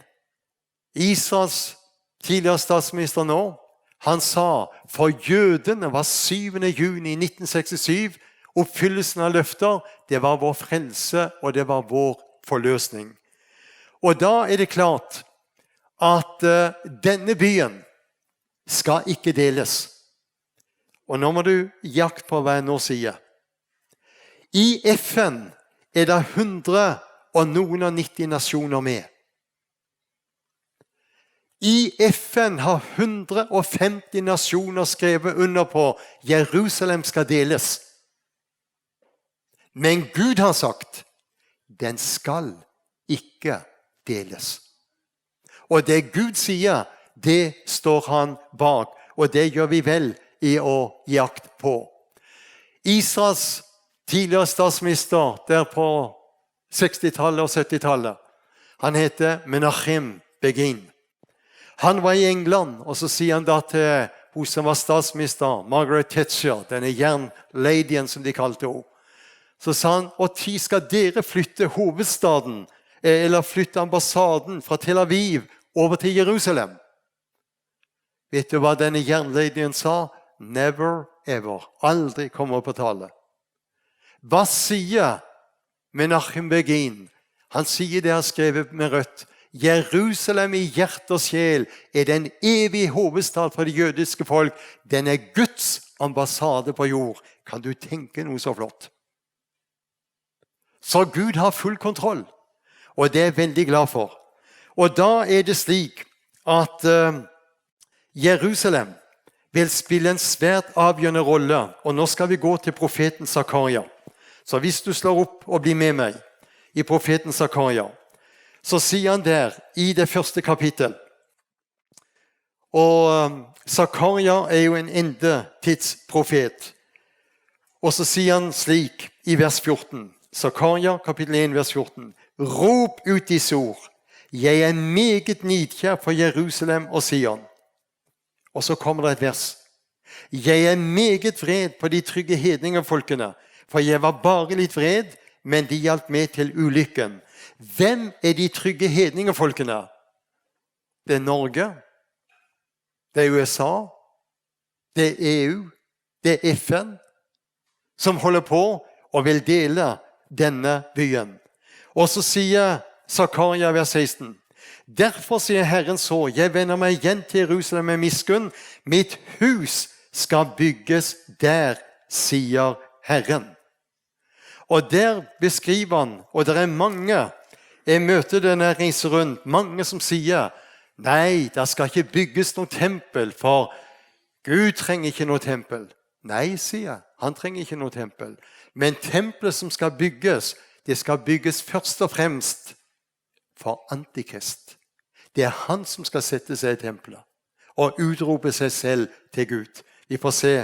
A: Israels tidligere statsminister nå, han sa, for jødene var 7. juni 1967, oppfyllelsen av løfter, det var vår frelse og det var vår forløsning. Og da er det klart at denne byen skal ikke deles. Og nå må du jakte på hva jeg nå sier. I FN er det 190 nasjoner med. I FN har 150 nasjoner skrevet under på Jerusalem skal deles. Men Gud har sagt, den skal ikke deles. Og det Gud sier, det står han bak, og det gjør vi vel i å jakte på. Israels tidligere statsminister der på 60-tallet og 70-tallet, han heter Menachem Begin. Han var i England, og så sier han da til hun som var statsminister, Margaret Thatcher, denne jernladyen som de kalte henne. Så sa han, og tid skal dere flytte hovedstaden, eller flytte ambassaden fra Tel Aviv over til Jerusalem. Vet du hva denne jernladyen sa? Never ever. Aldri kommer på tale. Hva sier Menachem Begin? Han sier det han skrevet med rødt. Jerusalem i hjerte og sjel er den evige hovedstad for det jødiske folk. Den er Guds ambassade på jord. Kan du tenke noe så flott? Så Gud har full kontroll, og det er jeg veldig glad for. Og da er det slik at Jerusalem vil spille en svært avgjørende rolle, og nå skal vi gå til profeten Zakaria. Så hvis du slår opp og blir med meg i profeten Zakaria, så sier han der i det 1. kapittel, og Zakaria er jo en endetidsprofet, og så sier han slik i vers 14, Zakaria kapittel 1 vers 14, rop ut disse ord, jeg er meget nidkjær for Jerusalem og Sion. Og så kommer det et vers, jeg er meget vred på de trygge hedningerfolkene, for jeg var bare litt vred, men de hjalp meg til ulykken. Hvem er de trygge hedningerfolkene? Det er Norge, det er USA, det er EU, det er FN, som holder på og vil dele denne byen. Og så sier Zakaria vers 16, derfor sier Herren så, jeg vender meg igjen til Jerusalem med miskunn, mitt hus skal bygges der, sier Herren. Og der beskriver han, og det er mange, jeg møter denne reise rundt, mange som sier, nei, det skal ikke bygges noe tempel, for Gud trenger ikke noe tempel. Nei, sier jeg. Han trenger ikke noe tempel. Men tempelet som skal bygges, det skal bygges først og fremst for Antikrist. Det er han som skal sette seg i tempelet og utrope seg selv til Gud. Vi får se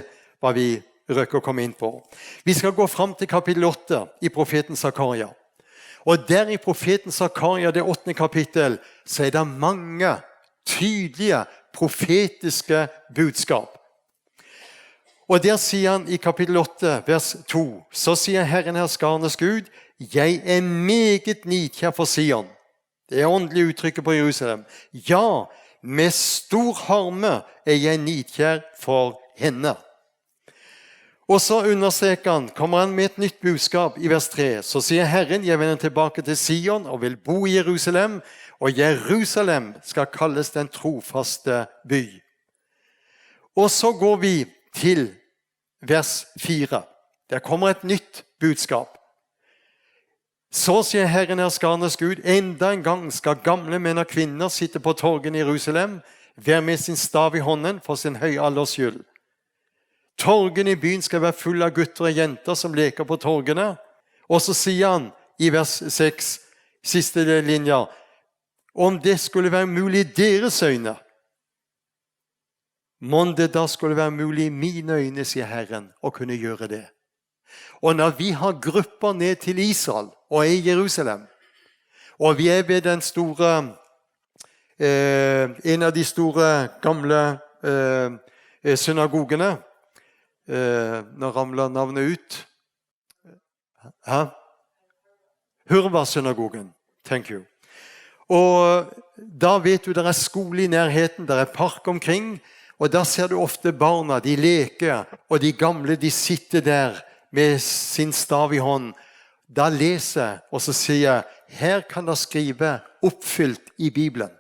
A: hva vi røkker å komme inn på. Vi skal gå fram til kapittel 8 i profeten Zakaria. Og der i profeten Zakaria, det 8. kapittel, så er det mange tydelige profetiske budskap. Og der sier han i kapittel 8, vers 2, så sier Herren herskarenes Gud, jeg er meget nidkjær for Sion. Det er åndelige uttrykket på Jerusalem. Ja, med stor harme er jeg nidkjær for henne. Og så understreker han, kommer han med et nytt budskap i vers 3. Så sier Herren, jeg vender tilbake til Sion og vil bo i Jerusalem, og Jerusalem skal kalles den trofaste by. Og så går vi til vers 4. Der kommer et nytt budskap. Så sier Herren herskarenes Gud, enda en gang skal gamle menn og kvinner sitte på torgen i Jerusalem, hver med sin stav i hånden for sin høye alders skyld. Torgen i byen skal være full av gutter og jenter som leker på torgene. Og så sier han i vers 6, siste linja, om det skulle være mulig i deres øyne, må det da skulle være mulig i mine øyne, sier Herren, å kunne gjøre det. Og når vi har grupper ned til Israel og er i Jerusalem, og vi er ved den store, en av de store gamle synagogene, nå ramler navnet ut. Hurva-synagogen. Thank you. Og da vet du, det er skole i nærheten, det er park omkring, og da ser du ofte barna, de leker, og de gamle, de sitter der med sin stav i hånd. Da leser og så sier, her kan det skrive oppfylt i Bibelen.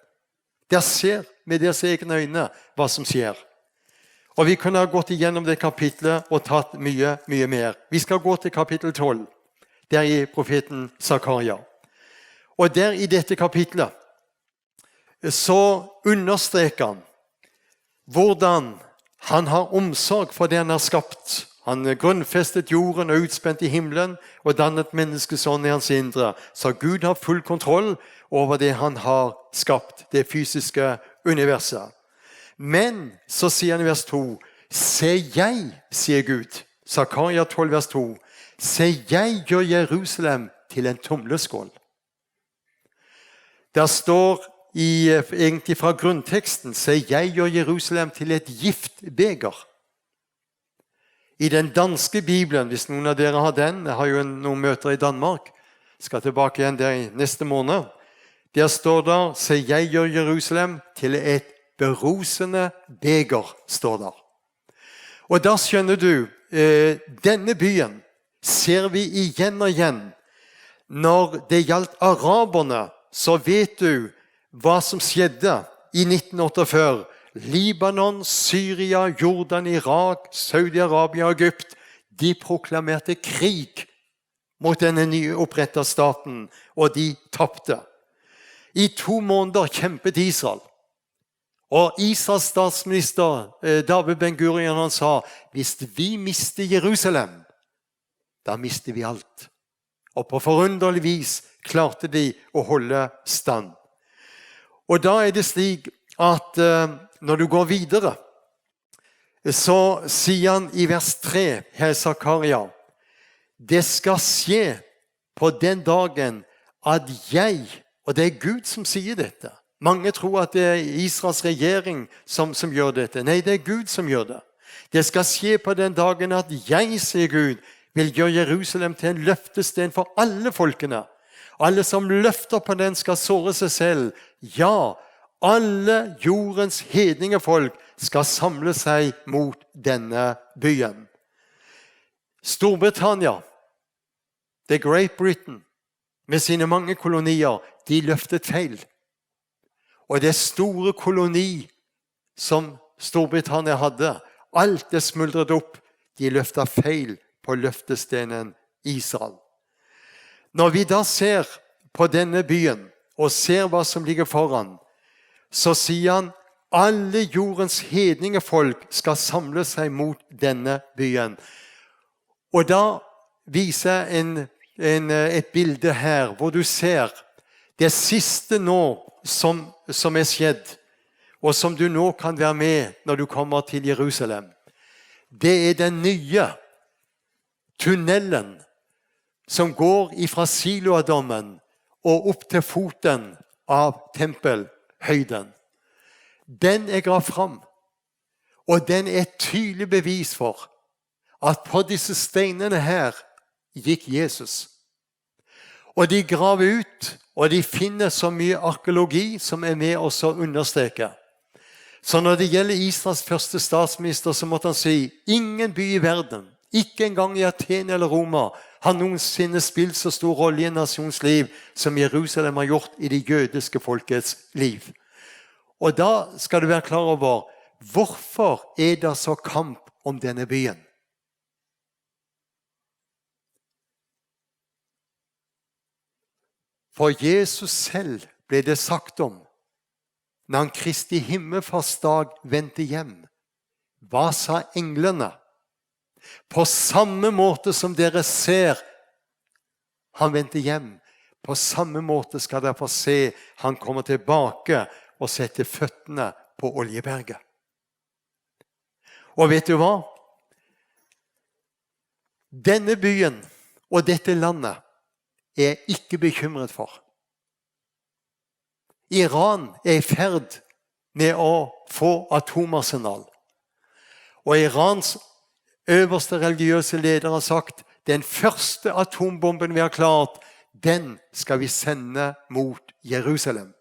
A: Der ser med deres egne øyne hva som skjer. Og vi kunne ha gått igjennom det kapitlet og tatt mye, mye mer. Vi skal gå til kapittel 12, der i profeten Zakaria. Og der i dette kapitlet så understreker han hvordan han har omsorg for det han har skapt. Han grunnfestet jorden og utspent i himmelen og dannet menneskesånd i hans indre. Så Gud har full kontroll over det han har skapt, det fysiske universet. Men så sier han i vers 2, se jeg, sier Gud, Zakaria 12 vers 2, se jeg gjør Jerusalem til en tumleskål. Der står egentlig fra grunnteksten, se jeg gjør Jerusalem til et giftbeger. I den danske Bibelen, hvis noen av dere har den, jeg har jo noen møter i Danmark, skal tilbake igjen der i neste måned, der står det, se jeg gjør Jerusalem til et berusende beger, står der. Og da skjønner du, denne byen ser vi igjen og igjen. Når det gjaldt araberne, så vet du hva som skjedde i 1948. Libanon, Syria, Jordan, Irak, Saudi-Arabia og Egypt, de proklamerte krig mot denne nye opprettede staten, og de tappte. I 2 måneder kjempet Israel. Og Israels statsminister David Ben-Gurion, han sa, hvis vi mister Jerusalem, da mister vi alt. Og på forunderlig vis klarte de å holde stand. Og da er det slik at når du går videre, så sier han i vers 3 her i Zakaria, det skal skje på den dagen at jeg, og det er Gud som sier dette. Mange tror at det er Israels regjering som gjør dette. Nei, det er Gud som gjør det. Det skal skje på den dagen at jeg, sier Gud, vil gjøre Jerusalem til en løftesten for alle folkene. Alle som løfter på den skal såre seg selv. Ja, alle jordens hedningefolk skal samle seg mot denne byen. Storbritannia, The Great Britain, med sine mange kolonier, de løftet feil. Og det store koloni som Storbritannia hadde, alt det smuldret opp, de løftet feil på løftestenen Israel. Når vi da ser på denne byen, og ser hva som ligger foran, så sier han, Alle jordens hedningefolk skal samle seg mot denne byen. Og da viser jeg et bilde her, hvor du ser det siste nå som er skjedd, og som du nå kan være med når du kommer til Jerusalem. Det er den nye tunnelen som går fra Siloadommen og opp til foten av tempelhøyden. Den er gravd fram, og den er et tydelig bevis for at på disse steinene her gikk Jesus. Og de graver ut, og de finner så mye arkeologi som er med oss å understreke. Så når det gjelder Israels første statsminister, så måtte han si, ingen by i verden, ikke engang i Aten eller Roma, har noensinne spilt så stor rolle i en nasjons liv som Jerusalem har gjort i det jødiske folkets liv. Og da skal du være klar over, hvorfor er det så kamp om denne byen? For Jesus selv ble det sagt om, når han Kristi himmelfartsdag vendte hjem. Hva sa englene? På samme måte som dere ser han vendte hjem, på samme måte skal dere få se han kommer tilbake og sette føttene på Oljeberget. Og vet du hva? Denne byen og dette landet er jeg ikke bekymret for. Iran er i ferd med å få atomarsenal. Og Irans øverste religiøse leder har sagt, den første atombomben vi har klart, den skal vi sende mot Jerusalem.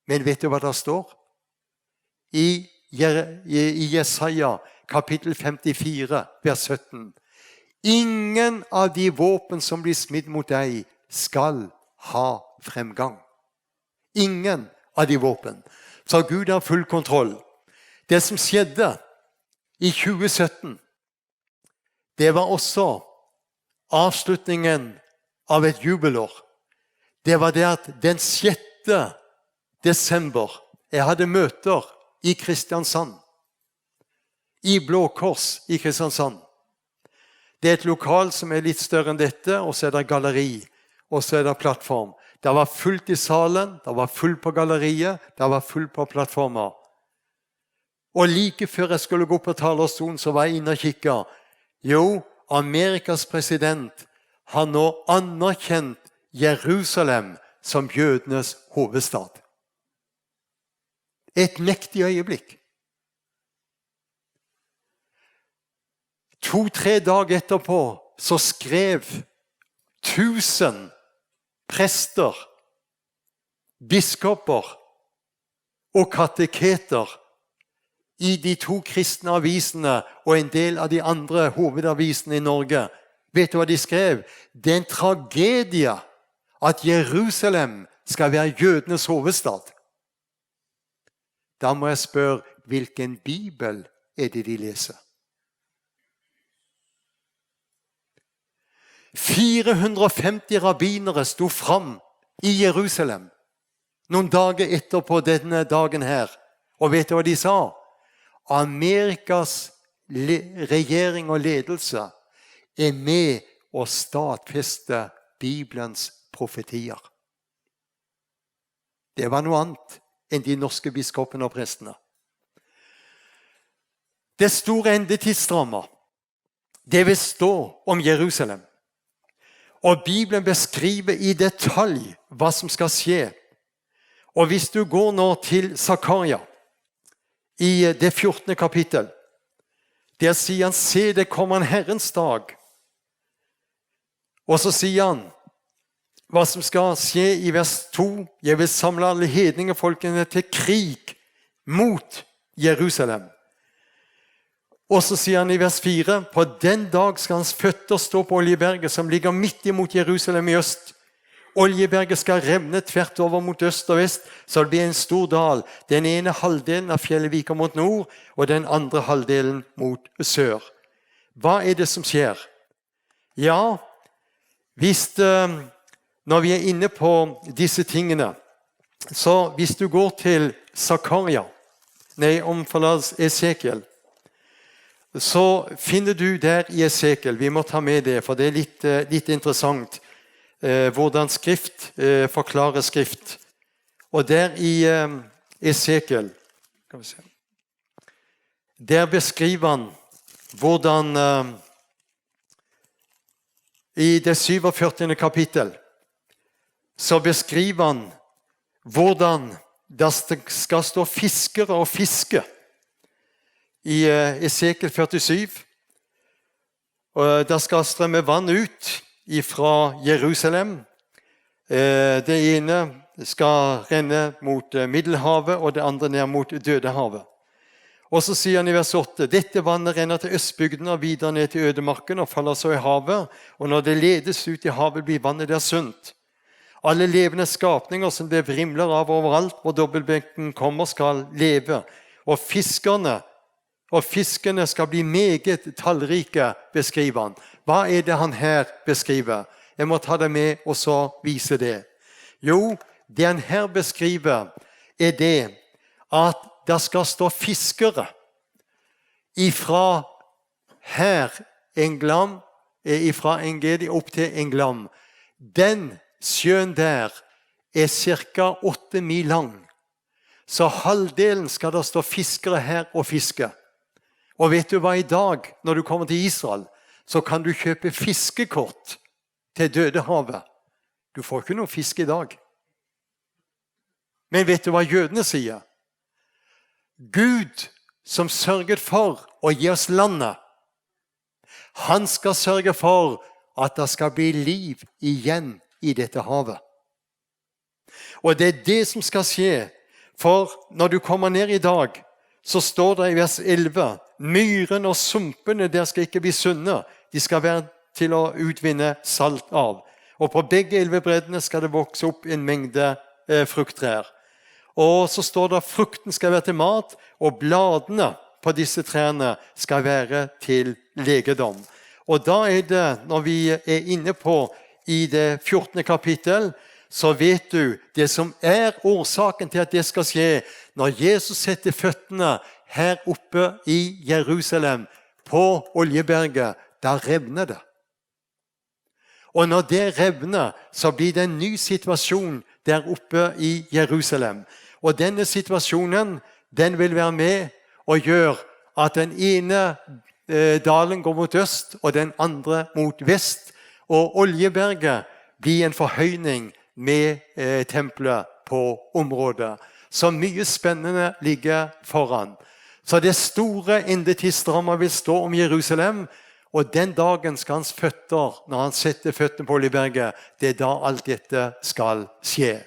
A: Men vet du hva det står? I Jesaja kapittel 54, vers 17. Ingen av de våpen som blir smidd mot deg skal ha fremgang. Ingen av de våpen. Så Gud har full kontroll. Det som skjedde i 2017, det var også avslutningen av et jubelår. Det var det at den 6. desember, jeg hadde møter i Kristiansand, i Blå Kors i Kristiansand. Det er et lokal som er litt større enn dette, og så er det galleri, og så er det plattform. Det var fullt i salen, det var fullt på galleriet, det var fullt på plattformer. Og like før jeg skulle gå på talerstolen, så var jeg inne og kikket. Jo, Amerikas president har nå anerkjent Jerusalem som jødenes hovedstad. Et mektig øyeblikk. 2-3 dager etterpå så skrev 1000 prester, biskoper og kateketer i de 2 kristne avisene og en del av de andre hovedavisene i Norge. Vet du hva de skrev? Det er en tragedie at Jerusalem skal være jødenes hovedstad. Da må jeg spørre, hvilken bibel er det de leser? 450 rabbinere sto fram i Jerusalem noen dager etterpå denne dagen her. Og vet du hva de sa? Amerikas regjering og ledelse er med å stadfeste Bibelens profetier. Det var noe annet enn de norske biskopene og prestene. Det store endetidsdrama, det vil stå om Jerusalem. Og Bibelen beskriver i detalj hva som skal skje. Og hvis du går nå til Zakaria, i det 14. kapittel, der sier han, se det kommer en Herrens dag. Og så sier han, hva som skal skje i vers 2, jeg vil samle alle hedningefolkene til krig mot Jerusalem. Og så sier han i vers 4, på den dag skal hans føtter stå på Oljeberget, som ligger midt imot Jerusalem i øst. Oljeberget skal revne tvert over mot øst og vest, så det blir en stor dal. Den ene halvdelen av fjellet viker mot nord, og den andre halvdelen mot sør. Hva er det som skjer? Ja, når vi er inne på disse tingene, så hvis du går til Esekiel, så finner du der i Esekiel, vi må ta med det, for det litt interessant, hvordan skrift forklarer skrift. Og der i Esekiel, skal vi se, der beskriver han hvordan i det 47. kapittel så beskriver han hvordan det skal stå fiskere og fiske i Esekiel 47. Og det skal strømme vann ut fra Jerusalem. Det ene skal renne mot Middelhavet, og det andre ned mot Dødehavet. Og så sier han i vers 8, dette vannet renner til østbygden og videre ned til ødemarken og faller så i havet, og når det ledes ut i havet blir vannet der sunt. Alle levende skapninger som det vrimler av overalt hvor dobbeltbenken kommer skal leve, og fiskene skal bli meget tallrike, beskriver han. Hva er det han her beskriver? Jeg må ta det med og så vise det. Jo, det han her beskriver er det at det skal stå fiskere ifra her England, ifra Engedi opp til England. Den sjøen der er ca. 8 mil lang. Så halvdelen skal det stå fiskere her og fiske. Og vet du hva, i dag, når du kommer til Israel, så kan du kjøpe fiskekort til Dødehavet. Du får ikke noe fisk i dag. Men vet du hva jødene sier? Gud som sørget for å gi oss landet, han skal sørge for at det skal bli liv igjen i dette havet. Og det er det som skal skje, for når du kommer ned i dag, så står det i vers 11, myren og sumpene der skal ikke bli sunne, de skal være til å utvinne salt av. Og på begge elvebreddene skal det vokse opp en mengde frukttrær. Og så står det at frukten skal være til mat, og bladene på disse trærne skal være til legedom. Og da er det, når vi er inne på i det 14. kapittel, så vet du det som er årsaken til at det skal skje. Når Jesus setter føttene her oppe i Jerusalem, på Oljeberget, da revner det. Og når det revner, så blir det en ny situasjon der oppe i Jerusalem. Og denne situasjonen, den vil være med og gjøre at den ene dalen går mot øst, og den andre mot vest. Og Oljeberget blir en forhøyning med tempelet på området. Så mye spennende ligger foran. Så det store endetidsdrama vil stå om Jerusalem, og den dagen skal hans føtter, når han setter føttene på Oljeberget, det er da alt dette skal skje.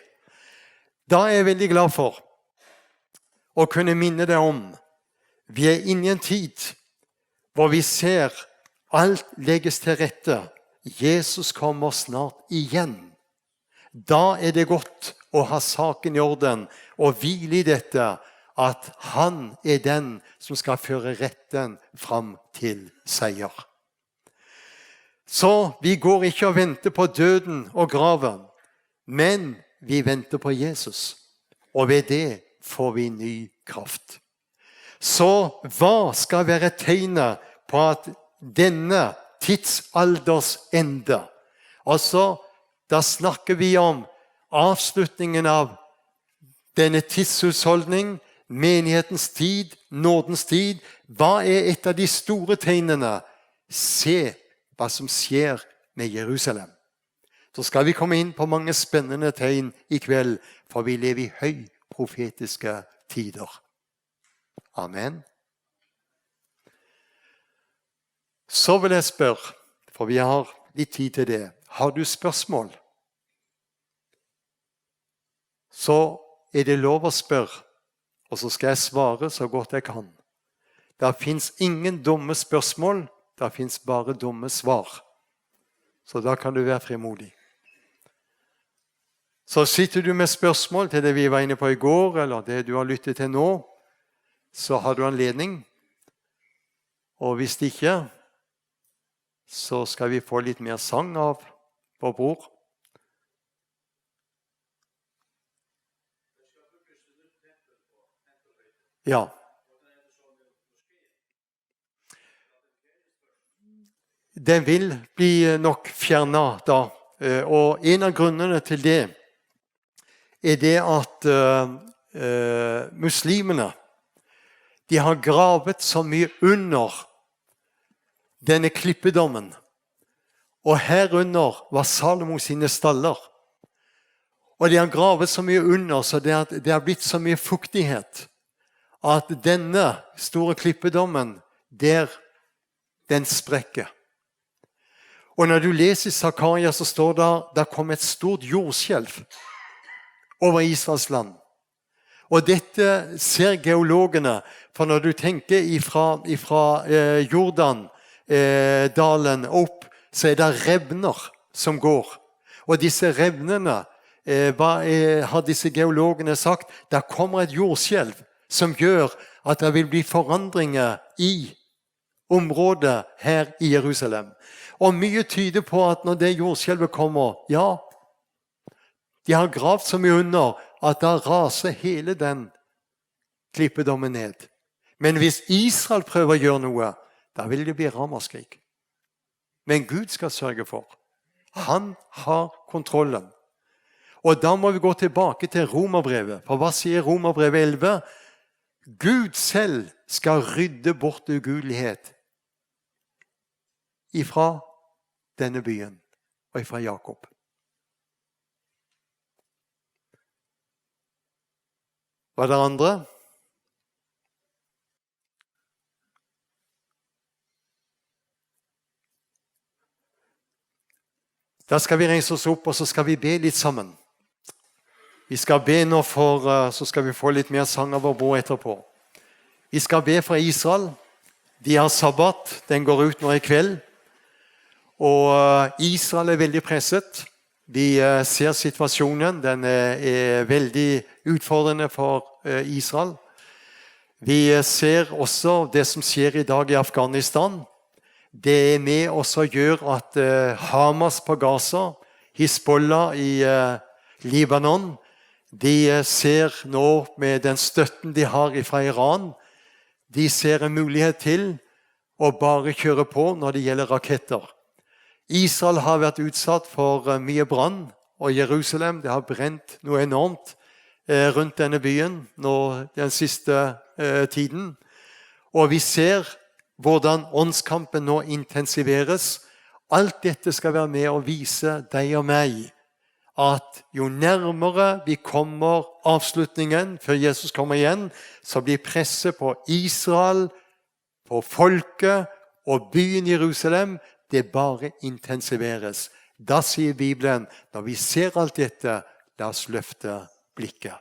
A: Da er jeg veldig glad for å kunne minne deg om vi er inne i en tid hvor vi ser alt legges til rette. Jesus kommer snart igjen. Da er det godt å ha saken i orden og hvile i dette, at han er den som skal føre retten fram til seier. Så vi går ikke og venter på døden og graven, men vi venter på Jesus, og ved det får vi ny kraft. Så hva skal være tegnet på at denne tidsalders ende? Altså, da snakker vi om avslutningen av denne tidshusholdning, menighetens tid, nådens tid. Hva er et av de store tegnene? Se hva som skjer med Jerusalem. Så skal vi komme inn på mange spennende tegn i kveld, for vi lever i høyprofetiske tider. Amen. Så vil jeg spørre, for vi har litt tid til det. Har du spørsmål? Så er det lov å spørre, og så skal jeg svare så godt jeg kan. Det finnes ingen dumme spørsmål, det finnes bare dumme svar. Så da kan du være frimodig. Så sitter du med spørsmål til det vi var inne på i går, eller det du har lyttet til nå, så har du anledning. Og hvis ikke, så skal vi få litt mer sang av vår bror. Ja. Den vil bli nok fjernet da. Og en av grunnene til det det at muslimene de har gravet så mye under denne klippedommen. Og herunder var Salomo sine staller. Og de har gravet så mye under, så det har blitt så mye fuktighet, at denne store klippedommen, den sprekker. Og når du leser Zakaria, så står der kom et stort jordskjelv over Israels land. Og dette ser geologene, for når du tenker ifra Jordan, dalen opp, så det revner som går. Og disse revnene, hva har disse geologene sagt? Der kommer et jordskjelv som gjør at det vil bli forandringer i området her i Jerusalem. Og mye tyder på at når det jordskjelvet kommer, ja, de har gravd så mye under at da raser hele den klippedommen ned. Men hvis Israel prøver å gjøre noe, da vil det bli ramaskrik. Men Gud skal sørge for. Han har kontrollen. Og da må vi gå tilbake til Romerbrevet. For hva sier Romerbrevet 11? Gud selv skal rydde bort ugudelighet ifra denne byen og ifra Jakob. Var det andre? Da skal vi reise oss opp, og så skal vi be litt sammen. Vi skal be nå så skal vi få litt mer sang av vår bro etterpå. Vi skal be for Israel. De har sabbat, den går ut nå i kveld. Og Israel veldig presset. Vi ser situasjonen, den veldig utfordrende for Israel. Vi ser også det som skjer i dag i Afghanistan. Det med også gjør at Hamas på Gaza, Hizbollah i Libanon, de ser nå med den støtten de har fra Iran, de ser en mulighet til å bare kjøre på når det gjelder raketter. Israel har vært utsatt for mye brann, og Jerusalem det har brent noe enormt rundt denne byen nå den siste tiden. Og vi ser hvordan åndskampen nå intensiveres. Alt dette skal være med å vise deg og meg at jo nærmere vi kommer avslutningen før Jesus kommer igjen, så blir presset på Israel, på folket og byen Jerusalem, det bare intensiveres. Da sier Bibelen, når vi ser alt dette, la oss løfte blikket.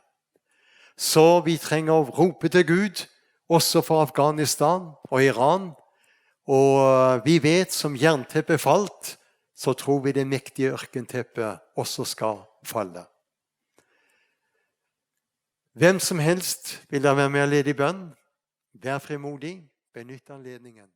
A: Så vi trenger å rope til Gud, også for Afghanistan og Iran. Og vi vet som jernteppet falt, så tror vi det mektige ørkenteppet også skal falle. Hvem som helst vil da være med og lede i bønn. Vær frimodig, benytt anledningen.